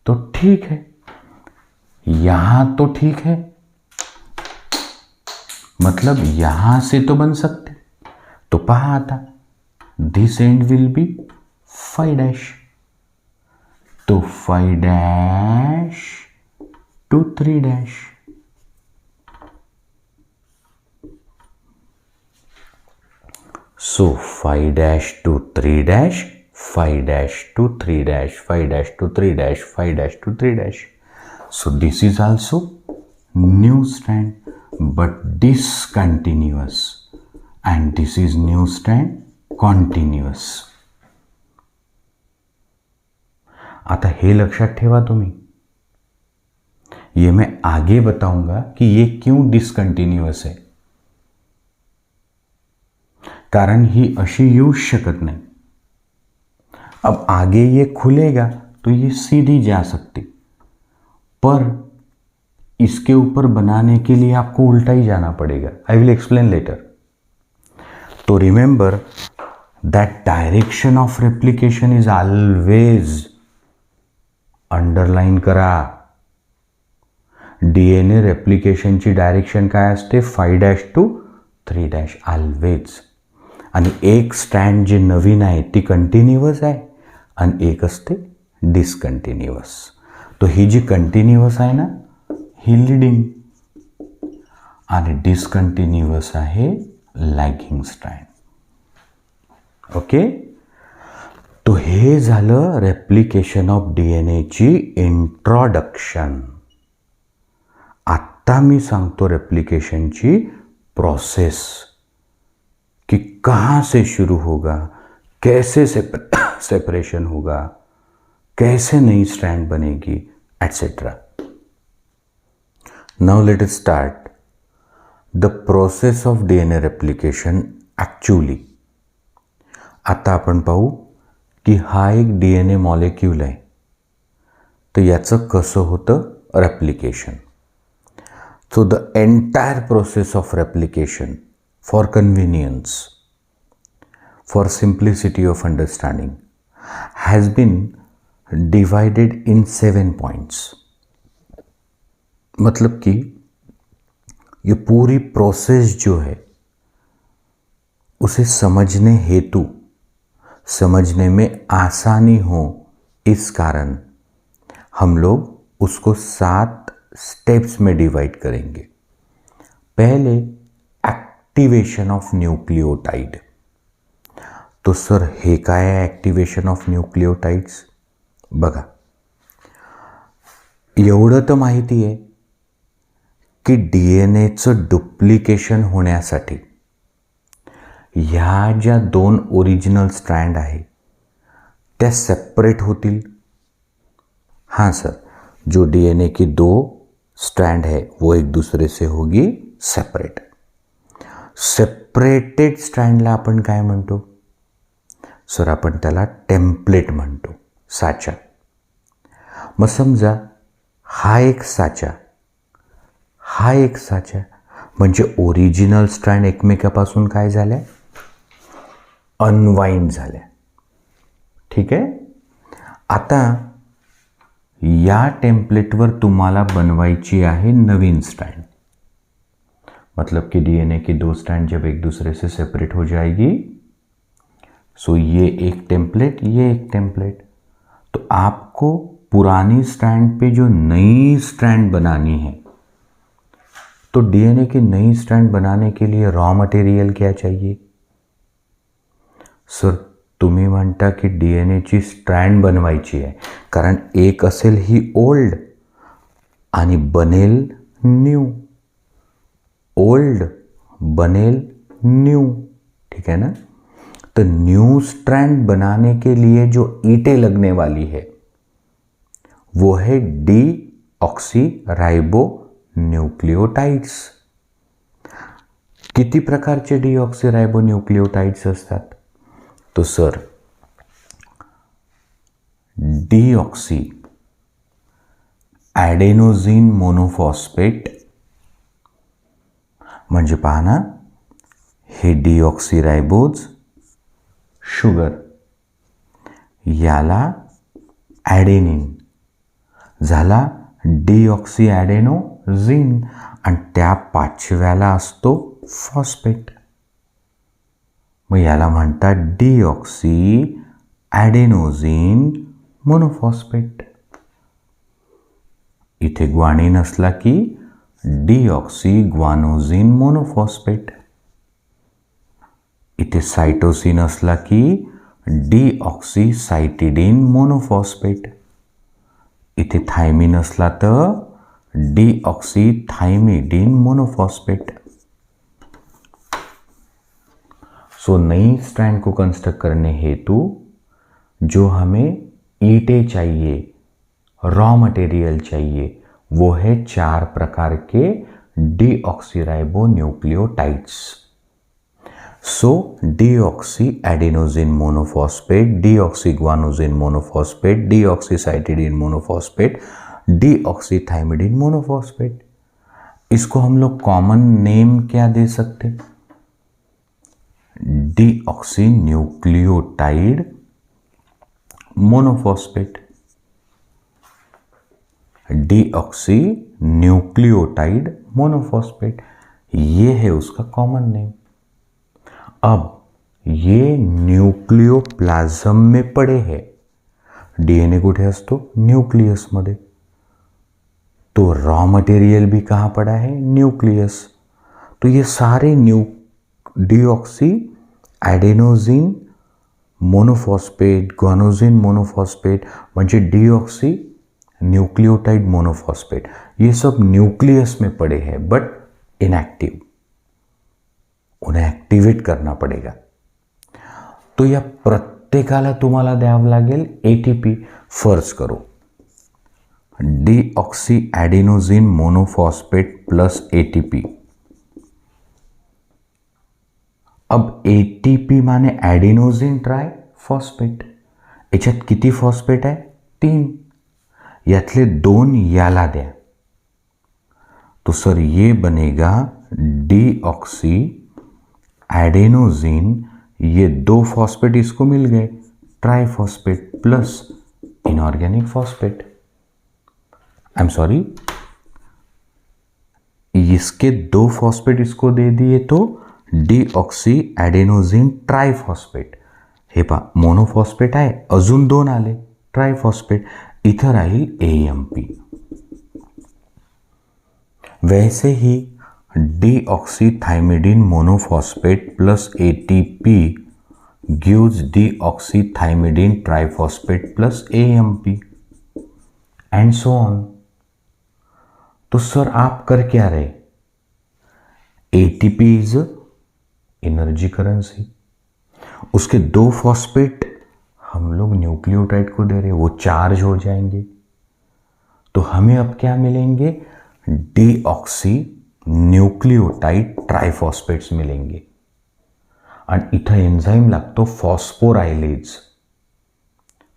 तो ठीक है, यहां तो ठीक है, मतलब यहां से तो बन सकते. तो पहा आता दिस एंड विल बी 5'. तो 5' to 3'. So 5' to 3', 5' to 3', 5' to 3', 5' to 3'. So this is also new strand but discontinuous. and this is new strand continuous. आता हे लक्षात ठेवा तुम्ही, ये मैं आगे बताऊंगा कि ये क्यों डिसकंटिन्यूअस है, कारण ही अशी येऊ शकत नाही. अब आगे ये खुलेगा तो ये सीधी जा सकती, पर इसके ऊपर बनाने के लिए आपको उल्टा ही जाना पड़ेगा. I will explain later. तो remember that direction of replication is always, underline करा, डीएनए रेप्लिकेशनची डायरेक्शन काय असते, 5' to 3' ऑलवेज. आणि एक स्ट्रँड जे नवीन आहे ती कंटिन्युअस आहे आणि एक असते डिसकंटिन्युअस. तो ही जी कंटिन्युअस आहे ना ही लीडिंग आणि डिसकंटिन्युअस आहे लॅगिंग स्ट्रँड. ओके. तो हे झालं रेप्लिकेशन ऑफ डीएनएची इंट्रोडक्शन. आत्ता मी सांगतो रेप्लिकेशनची प्रोसेस कि कहाँ से शुरू होगा, कैसे सेपरेशन होगा, कैसे नई स्ट्रैंड बनेगी, etcetera. Now let us start the process of DNA replication. Actually आता आपण पाहू की हा एक डीएनए मॉलिक्यूल आहे, तर याचं कसं होतं replication. So the entire process of replication, for convenience, for simplicity of understanding, has been divided in 7 points. मतलब कि ये पूरी प्रोसेस जो है उसे समझने हेतु, समझने में आसानी हो इस कारण हम लोग उसको 7 स्टेप्स में डिवाइड करेंगे. पहले ॲक्टिवेशन ऑफ न्यूक्लियोटाइड. तो सर हे काय आहे ॲक्टिवेशन ऑफ न्यूक्लियोटाइड्स? बघा, एवढं तर माहिती आहे की डीएनएचं डुप्लिकेशन होण्यासाठी ह्या ज्या 2 ओरिजिनल स्ट्रँड आहे त्या सेपरेट होतील. हाँ सर, जो डीएनए की 2 स्ट्रैंड है वो एक दूसरे से होगी सेपरेट. सेपरेटेड स्ट्रँडला आपण काय म्हणतो सर? आपण त्याला टेम्पलेट म्हणतो, साचा. मग समजा हा एक साचा, हा एक साचा, म्हणजे ओरिजिनल स्ट्रँड एकमेकापासून काय झाल्या, अनवाइंड झाल्या. ठीक आहे. आता या टेम्पलेटवर तुम्हाला बनवायची आहे नवीन स्ट्रँड. मतलब कि डीएनए की 2 स्ट्रैंड जब एक दूसरे से सेपरेट हो जाएगी, सो ये एक टेम्पलेट, ये एक टेम्पलेट, तो आपको पुरानी स्ट्रैंड पे जो नई स्ट्रैंड बनानी है, तो डीएनए की नई स्ट्रैंड बनाने के लिए रॉ मटेरियल क्या चाहिए सर? तुम्ही म्हणता की डीएनएची स्ट्रँड बनवायची आहे, कारण एक असेल ही ओल्ड आणि बनेल न्यू, ओल्ड बनेल न्यू. ठीक है ना. तो न्यू स्ट्रैंड बनाने के लिए जो ईंटें लगने वाली है वो है डीऑक्सी राइबो न्यूक्लियोटाइड्स. किती प्रकारचे डीऑक्सी राइबो न्यूक्लियोटाइड्स असतात? तो सर डीऑक्सी ॲडेनोसिन मोनोफॉस्फेट, म्हणजे पहा ना, हे डीऑक्सीरायबोज शुगर, याला ॲडेनिन झाला डीऑक्सी ॲडेनोसिन आणि त्या 5व्याला असतो फॉस्फेट. मग याला म्हणतात डीऑक्सी ॲडेनोसिन मोनोफॉस्फेट. इथे ग्वानिन असला की डीऑक्सी ग्वानोसिन मोनोफॉस्फेट. इथे साइटोसिन असला की डीऑक्सी साइटिडीन मोनोफॉस्फेट. इथे थायमिन असला तर डीऑक्सी थायमिडीन मोनोफॉस्फेट. सो नई स्ट्रैंड को कंस्ट्रक्ट करने हेतु जो हमें ईंटें चाहिए, रॉ मटेरियल चाहिए, वो है 4 प्रकार के deoxyribonucleotides. So deoxy adenosine monophosphate, deoxy guanosine monophosphate, deoxycytidine monophosphate, deoxythymidine monophosphate. इसको हम लोग कॉमन नेम क्या दे सकते? Deoxy nucleotide monophosphate, deoxy nucleotide monophosphate, ये है उसका कॉमन नेम। अब ये न्यूक्लियोप्लाझम में पड़े हैं। डीएनए कुठे असतो? न्यूक्लियस मध्ये। तो रॉ मटेरियल भी कहाँ पड़ा है? न्यूक्लियस। तो ये सारे deoxy adenosine monophosphate, guanosine monophosphate म्हणजे डीऑक्सी न्यूक्लियोटाइड मोनोफॉस्फेट, ये सब न्यूक्लियस में पड़े हैं बट इनएक्टिव। उन्हें ऍक्टिव्हेट करना पडेगा। तो या प्रत्येकाला तुम्हाला द्यावं लागेल एटीपी। फर्ज करो deoxy adenosine monophosphate plus ATP. अब एटीपी माने एडेनोसिन ट्राय फॉस्फेट। याच्यात किती फॉस्फेट आहे? 3। यातले 2 याला द्या। तो सर ये बनेगा डीऑक्सी एडेनोसिन, ये 2 फॉस्फेट इसको मिल गए, triphosphate plus inorganic phosphate. I am sorry, इसके 2 फॉस्फेट इसको दे दिए तो डीऑक्सी एडेनोसिन ट्राइफॉस्फेट। हे पा मोनोफॉस्फेट आहे, अजून 2 आले ट्राइफॉस्फेट, इथं राहील एएमपी। वैसे ही deoxythymidine monophosphate plus ATP gives deoxythymidine triphosphate plus AMP and so on. तो सर आप कर क्या रहे? एटीपी इज एनर्जी करेंसी, उसके 2 फॉस्फेट हम लोग न्यूक्लियोटाइड को दे रहे, वो चार्ज हो जाएंगे। तो हमें अब क्या मिलेंगे? डीऑक्सी न्यूक्लियोटाइड ट्राइफॉस्फेट्स मिलेंगे। आणि इथं एन्झाइम लागतो फॉस्फोरायलेज।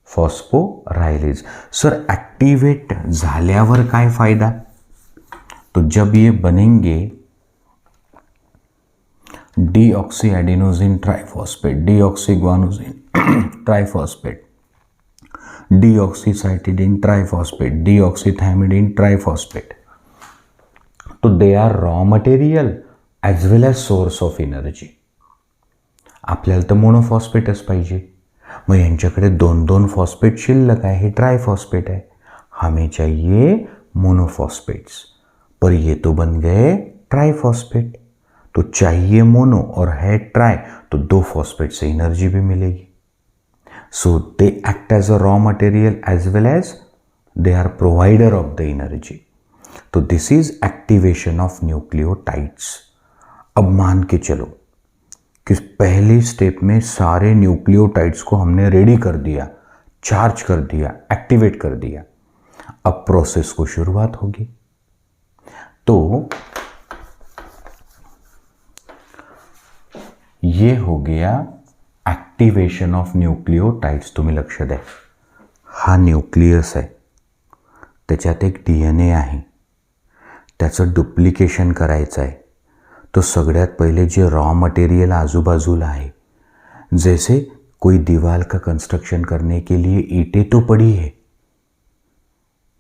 फॉस्फोरायलेज सर ऍक्टिवेट झाल्यावर काय फायदा? तो जब ये बनेंगे deoxy adenosine triphosphate, deoxy guanosine triphosphate, deoxycytidine triphosphate, deoxythymidine triphosphate, तो they are raw material as well as source of energy. आपल्याला तर मोनोफॉस्फेटच पाहिजे, मग यांच्याकडे 2-2 फॉस्फेट शिल्लक आहे, हे ट्राइफॉस्फेट है। हमें चाहिए मोनोफॉस्फेट्स, पर ये तो बन गए ट्राइफॉस्फेट। तो चाहिए मोनो और है ट्राई, तो 2 फॉस्फेट से एनर्जी भी मिलेगी। So they act as a raw material as well as they are provider of the energy. तो this is activation of nucleotides. अब मान के चलो कि पहली स्टेप में सारे न्यूक्लियोटाइड्स को हमने रेडी कर दिया, चार्ज कर दिया, एक्टिवेट कर दिया। अब प्रोसेस को शुरुआत होगी। तो ये हो गया एक्टिवेशन ऑफ न्यूक्लियोटाइड्स। तुम्ही लक्ष द्या, हा न्यूक्लियस आहे, त्याच्यात एक डीएनए आहे, त्याचं डुप्लिकेशन करायचं आहे। तो सगळ्यात पहिले जे रॉ मटेरियल आजूबाजूला है, जैसे कोई दीवार का कंस्ट्रक्शन करने के लिए ईंटें तो पड़ी है,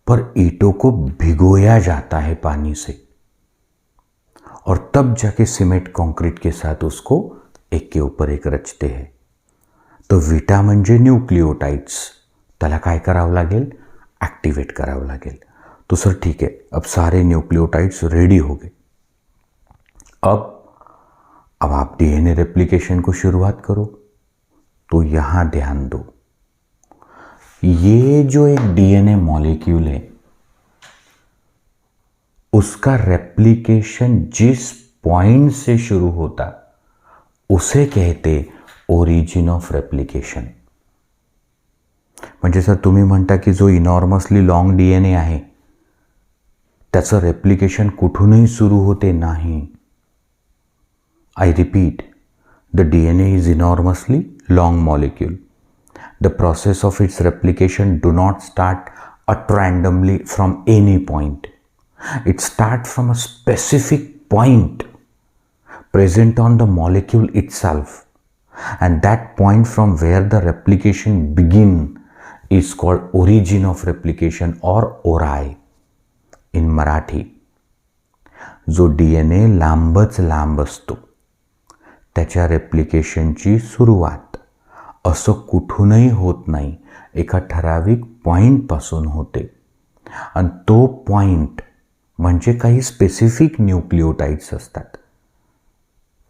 पर ईंटों को भिगोया जाता है पानी से और तब जाके सीमेंट कंक्रीट के साथ उसको एक के ऊपर एक रचते हैं। तो विटा म्हणजे न्यूक्लियोटाइड्स, त्याला काय करावं लागेल? ॲक्टिवेट करावं लागेल। तो सर ठीक है, अब सारे न्यूक्लियोटाइड्स रेडी हो गए। अब आप डीएनए रेप्लिकेशन को शुरुआत करो। तो यहां ध्यान दो, ये जो एक डीएनए मॉलिक्यूल है, उसका रेप्लिकेशन जिस पॉइंट से शुरू होता उसे कहते ओरिजिन ऑफ रेप्लिकेशन. म्हणजे सर तुम्ही म्हणता की जो इनॉर्मसली लॉंग DNA आहे त्याचं रेप्लिकेशन कुठूनही सुरू होते नाही. I repeat, the DNA is enormously long molecule. The process of its replication do not start at randomly from any point. It starts from a specific point present on the molecule itself, and that point from where the replication begin is called origin of replication or ORI in Marathi. जो DNA लांबच लांब असतो त्याच्या रेप्लिकेशनची सुरुवात असं कुठूनही होत नाही, एका ठराविक पॉईंटपासून होते. आणि तो पॉईंट म्हणजे काही स्पेसिफिक न्यूक्लिओटाइड्स असतात,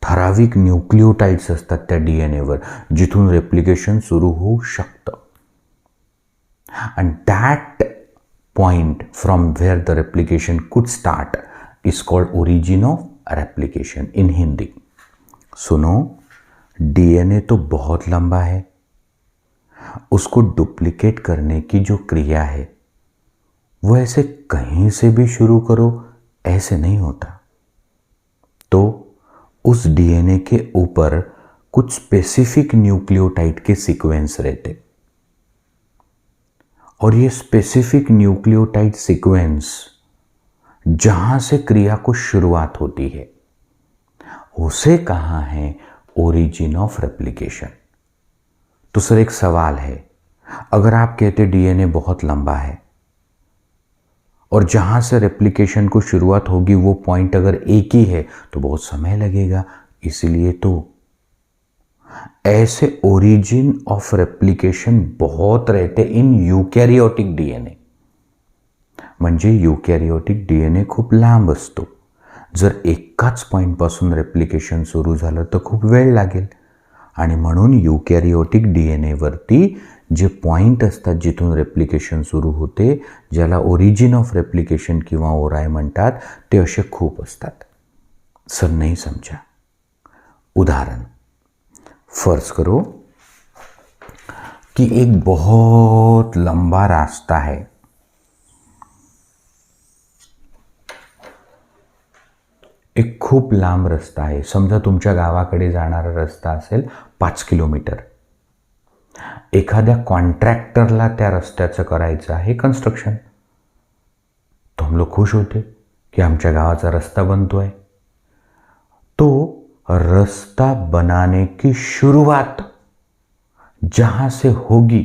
ठराविक न्यूक्लिओटाइड्स असतात त्या DNAवर जिथून रेप्लिकेशन सुरू होऊ शकतं. and that point from where the replication could start is called origin of replication in Hindi. सुनो, DNA तो बहुत लंबा है, उसको डुप्लीकेट करने की जो क्रिया है वो ऐसे कहीं से भी शुरू करो ऐसे नहीं होता. तो उस DNA के ऊपर कुछ स्पेसिफिक न्यूक्लियोटाइड के सीक्वेंस रहते और ये स्पेसिफिक न्यूक्लियोटाइड सीक्वेंस जहां से क्रिया को शुरुआत होती है उसे कहा है ओरिजिन ऑफ रेप्लिकेशन. तो सर एक सवाल है, अगर आप कहते DNA बहुत लंबा है और जहां से रेप्लिकेशन को शुरुआत होगी वो पॉइंट अगर एक ही है तो बहुत समय लगेगा, इसलिए तो ऐसे ओरिजिन ऑफ रेप्लिकेशन बहुत रहते इन यूकॅरियोटिक DNA. म्हणजे यूकॅरियोटिक DNA खूप लांब असतो. जर एकाच पॉईंटपासून रेप्लिकेशन सुरू झालं तर खूप वेळ लागेल आणि म्हणून यूकॅरियोटिक DNA वरती जे पॉईंट असतात जिथून रेप्लिकेशन सुरू होते, ज्याला ओरिजिन ऑफ रेप्लिकेशन किंवा ओराय म्हणतात, ते असे खूप असतात. सर नहीं समझा. उदाहरण, फर्ज करो कि एक बहुत लंबा रास्ता है. एक खूप लांब रस्ता आहे. समजा तुमच्या गावाकडे जाणारा रस्ता असेल 5 किलोमीटर. एखाद्या कॉन्ट्रॅक्टरला त्या रस्त्याचं करायचं आहे कंस्ट्रक्शन. तो हम लोग खुश होते कि आमच्या गावाचा रस्ता बनतोय. तो रास्ता बनाने की शुरुआत जहां से होगी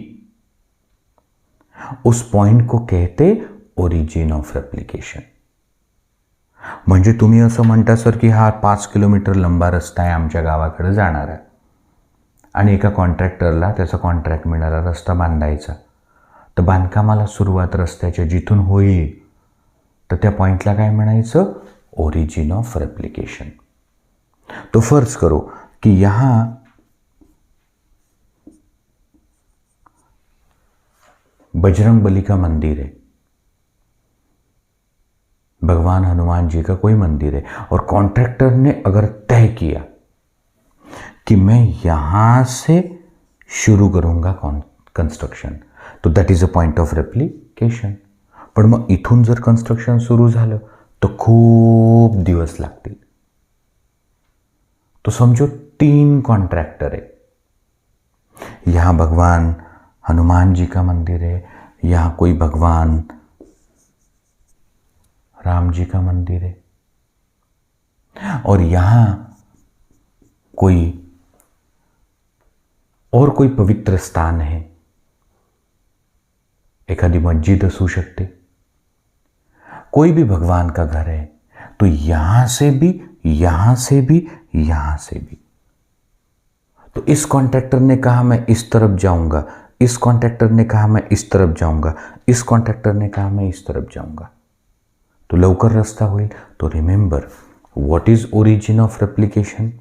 उस पॉइंट को कहते ओरिजिन ऑफ रेप्लिकेशन. म्हणजे तुम्ही असं म्हणता सर की हा 5 किलोमीटर लंबा रस्ता आहे आमच्या गावाकडे जाणारा आणि एका कॉन्ट्रॅक्टरला त्याचा कॉन्ट्रॅक्ट मिळाला रस्ता बांधायचा. तर बांधकामाला सुरुवात रस्त्याच्या जिथून होईल तर त्या पॉइंटला काय म्हणायचं, ओरिजिन ऑफ रेप्लिकेशन. तो फर्ज करो कि यहां बजरंग बली का मंदिर है, भगवान हनुमान जी का कोई मंदिर है और कॉन्ट्रैक्टर ने अगर तय किया कि मैं यहां से शुरू करूंगा कंस्ट्रक्शन, तो that is a point of replication. पण मग इथून जर कंस्ट्रक्शन सुरू झालं तर खूप दिवस लागतील. तो समझो 3 कॉन्ट्रैक्टर है. यहां भगवान हनुमान जी का मंदिर है, यहां कोई भगवान राम जी का मंदिर है और यहां कोई पवित्र स्थान है. एखादी मस्जिद असू शकते, कोई भी भगवान का घर है. तो यहां से भी, यहां से भी, यहां से भी. तो इस कॉन्ट्रैक्टर ने कहा मैं इस तरफ जाऊंगा, इस कॉन्ट्रैक्टर ने कहा मैं इस तरफ जाऊंगा, इस कॉन्ट्रैक्टर ने कहा मैं इस तरफ जाऊंगा. तो लवकर रस्ता होईल. तो remember, what is origin of replication?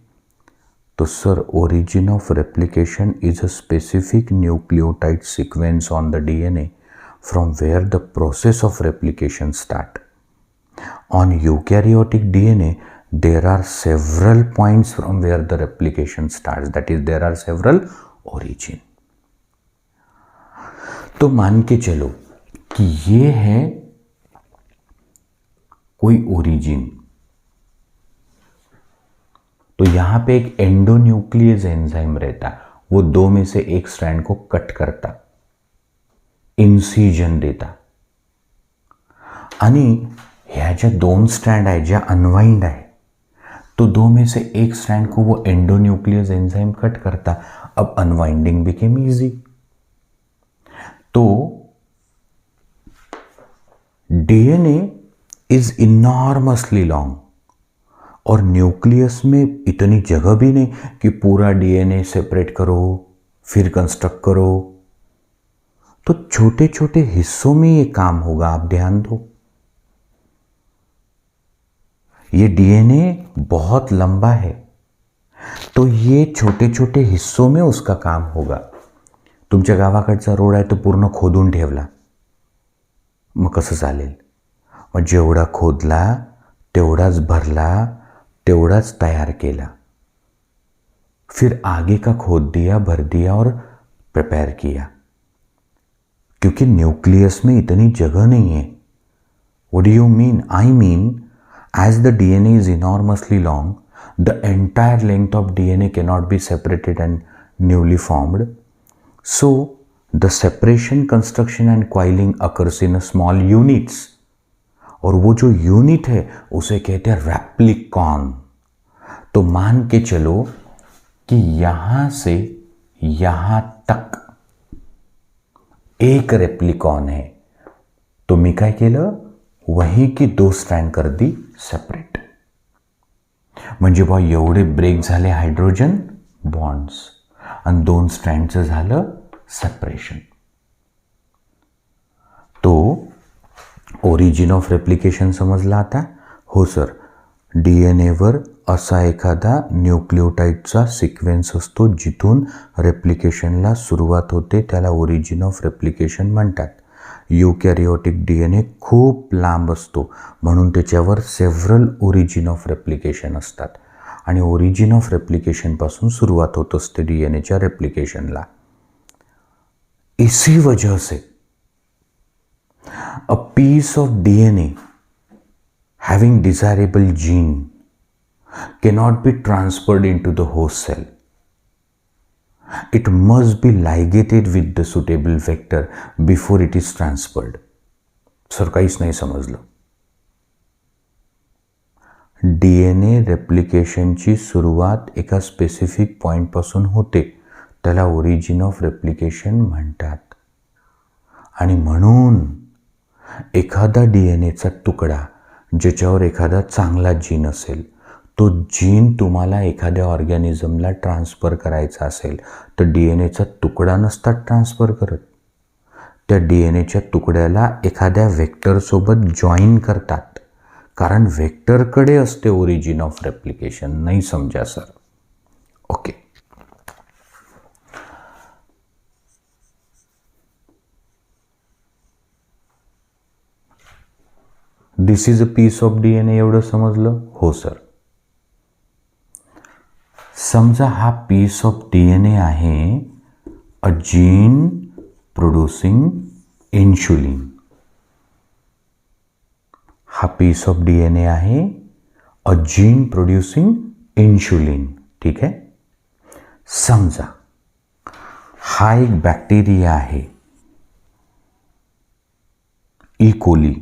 तो sir origin of replication is a specific nucleotide sequence on the DNA from where the process of replication start. On eukaryotic DNA, there are several points from where the replication starts, that is there are several origin. तो मान के चलो कि ये है कोई origin, तो यहां पे एक एंडोन्यूक्लियस एंजाइम रहता, वो दो में से एक स्ट्रैंड को कट करता, इन्सिजन देता, आणि ह्या ज्या दोन स्ट्रँड आहे ज्या अनवाइंड आहे, तो दो में से एक स्ट्रैंड को वो एंडोन्यूक्लियस एंजाइम कट करता. अब अनवाइंडिंग बिकेम इजी. तो डीएनए इज इनॉर्मसली लॉन्ग, और न्यूक्लियस में इतनी जगह भी नहीं कि पूरा डीएनए सेपरेट करो फिर कंस्ट्रक्ट करो, तो छोटे छोटे हिस्सों में ये काम होगा. आप ध्यान दो, ये डीएनए बहुत लंबा है, तो ये छोटे छोटे हिस्सों में उसका काम होगा. तुमच्या गावाकडचा रोड आहे तो पूर्ण खोदून ठेवला, मग कसं चालेल? मग जेवढा खोदला तेवढाच भरला, तेवढाच तयार केला, फिर आगे का खोद दिया, भर दिया और प्रिपेयर किया, क्योंकि न्यूक्लियस में इतनी जगह नहीं है. What do you mean? I mean as the DNA is enormously long, the entire length of DNA cannot be separated and newly formed. So the separation, construction and coiling occurs in a small units. और वो जो unit है उसे कहते हैं replicon. तो मान के चलो कि यहां से यहां तक एक रेप्लिकॉन है, तो मी काय केलं, वही की दो स्ट्रँड कर दी सेपरेट. म्हणजे बा एवढे ब्रेक झाले हायड्रोजन बॉन्ड्स आणि दोन स्ट्रँडचं झालं सेपरेशन. तो ओरिजिन ऑफ रेप्लिकेशन समजला आता? हो सर. डीएनएवर असा एखादा न्यूक्लिओटाइडचा सिक्वेन्स असतो जिथून रेप्लिकेशनला सुरुवात होते, त्याला ओरिजिन ऑफ रेप्लिकेशन म्हणतात. यूकॅरियोटिक डीएनए खूप लांब असतो, म्हणून त्याच्यावर सेव्हरल ओरिजिन ऑफ रेप्लिकेशन असतात, आणि ओरिजिन ऑफ रेप्लिकेशनपासून सुरुवात होत असते डीएनएच्या रेप्लिकेशनला. इसी वजह से a piece of DNA having desirable gene cannot be transferred into the host cell. It must be ligated with the suitable vector before it is transferred. Sir काहीच नाही समजलं. डीएनए रेप्लिकेशनची सुरुवात एका स्पेसिफिक पॉइंटपासून होते, त्याला ओरिजिन ऑफ रेप्लिकेशन म्हणतात. आणि म्हणून एखादा डीएनएचा तुकडा ज्याच्यावर एखादा चांगला जीन असेल, तो जीन तुम्हाला एखाद्या ऑर्गॅनिझमला ट्रान्सफर करायचा असेल तर डीएनएचा तुकडा नसतात ट्रान्सफर करत, त्या डीएनएच्या तुकड्याला एखाद्या व्हेक्टरसोबत जॉईन करतात, कारण व्हेक्टरकडे असते ओरिजिन ऑफ रेप्लिकेशन. नाही समजा sir? Okay. This is a piece of DNA. एवढं समजलं? हो सर. समजा हा पीस ऑफ डीएनए आहे अ जीन प्रोड्यूसिंग इन्शुलिन. हा पीस ऑफ डीएनए आहे अ जीन प्रोड्यूसिंग इन्शुलिन. ठीक आहे. समजा हा एक बॅक्टेरिया आहे ई कोली.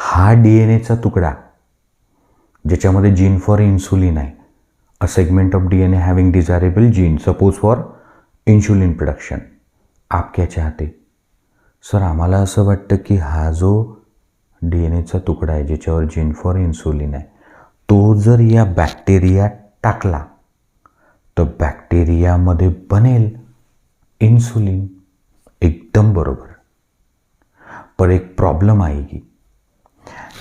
हा डीएनएचा तुकडा ज्याच्यामध्ये जीन फॉर इन्सुलिन आहे, a segment of DNA having desirable gene suppose for insulin production. आप क्या चाहते? सर आम्हाला असं वाटतं की हा जो डीएनएचा तुकडा आहे ज्याच्यावर जीन फॉर इन्सुलिन आहे, तो जर या बॅक्टेरिया टाकला तर बॅक्टेरियामध्ये बनेल इन्सुलिन. एकदम बरोबर. पर एक प्रॉब्लम आएगी.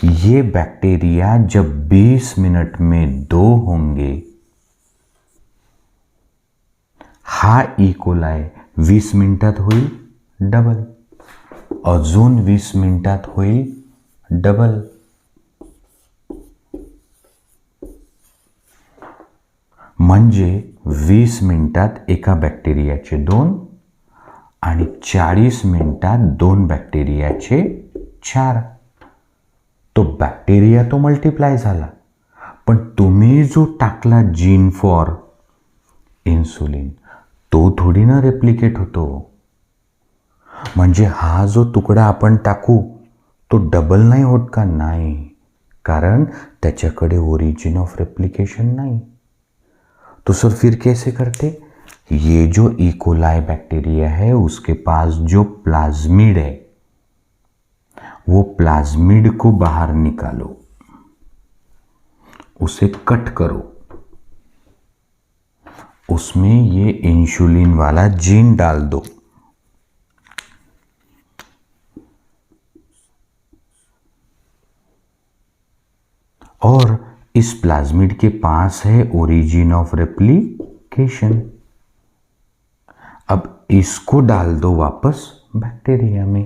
ये बैक्टीरिया जब 20 मिनट में 2 होंगे, हा ई कोलाई 20 मिनिटात होईल डबल. अजून 20 मिनिटात होईल डबल. म्हणजे 20 मिनिटात एका बॅक्टेरियाचे 2 आणि 40 मिनिटात 2 बॅक्टेरियाचे 4. तो बॅक्टेरिया तो मल्टिप्लाय झाला, पण तुम्ही जो टाकला जीन फॉर इन्सुलिन तो थोडी ना रेप्लिकेट होतो. म्हणजे हा जो तुकडा आपण टाकू तो डबल नाही होत का? नाही, कारण त्याच्याकडे ओरिजिन ऑफ रेप्लिकेशन नहीं. तो सर फिर कैसे करते? ये जो इकोलाई बैक्टीरिया है उसके पास जो प्लाज्मिड है वो प्लाज्मिड को बाहर निकालो, उसे कट करो, उसमें ये इंसुलिन वाला जीन डाल दो. और इस प्लाज्मिड के पास है ओरिजिन ऑफ रेप्लिकेशन. अब इसको डाल दो वापस बैक्टीरिया में.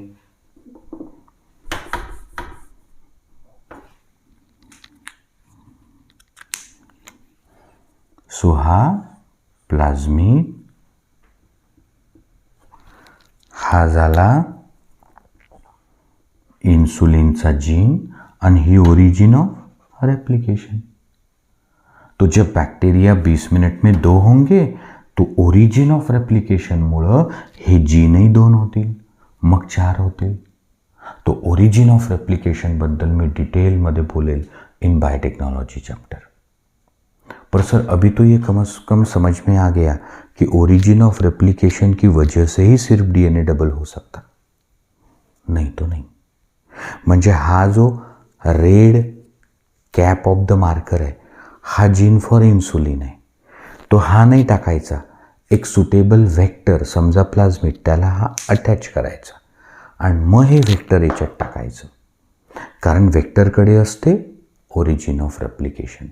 सो हा प्लाज्मिड हा झाला इन्सुलिनचा जीन आणि ही ओरिजिन ऑफ रेप्लिकेशन. तो जब बैक्टीरिया 20 मिनट में 2 होंगे तो ओरिजिन ऑफ रेप्लिकेशन मुळे हे जीनही 2 होतील, मग 4 होतील. तो ओरिजिन ऑफ रेप्लिकेशन बद्दल मैं डिटेल मध्ये बोलेल in biotechnology chapter. Per sir अभी तो ये कम से कम समझ में आ गया कि ओरिजिन ऑफ रेप्लिकेशन की वजह से ही सिर्फ डीएनए डबल हो सकता, नहीं तो नहीं. म्हणजे हा जो red cap of the marker आहे हा जीन फॉर इन्सुलिन आहे. तो हा नाही टाकायचा, एक सुटेबल व्हेक्टर समजा प्लाझ्मिड त्याला हा अटॅच करायचा आणि मग हे व्हेक्टर याच्यात टाकायचं, कारण व्हेक्टरकडे असते ओरिजिन ऑफ रेप्लिकेशन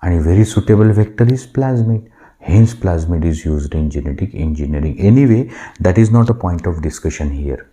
आणि very suitable vector is plasmid. Hence plasmid is used in genetic engineering. Anyway, that is not a point of discussion here.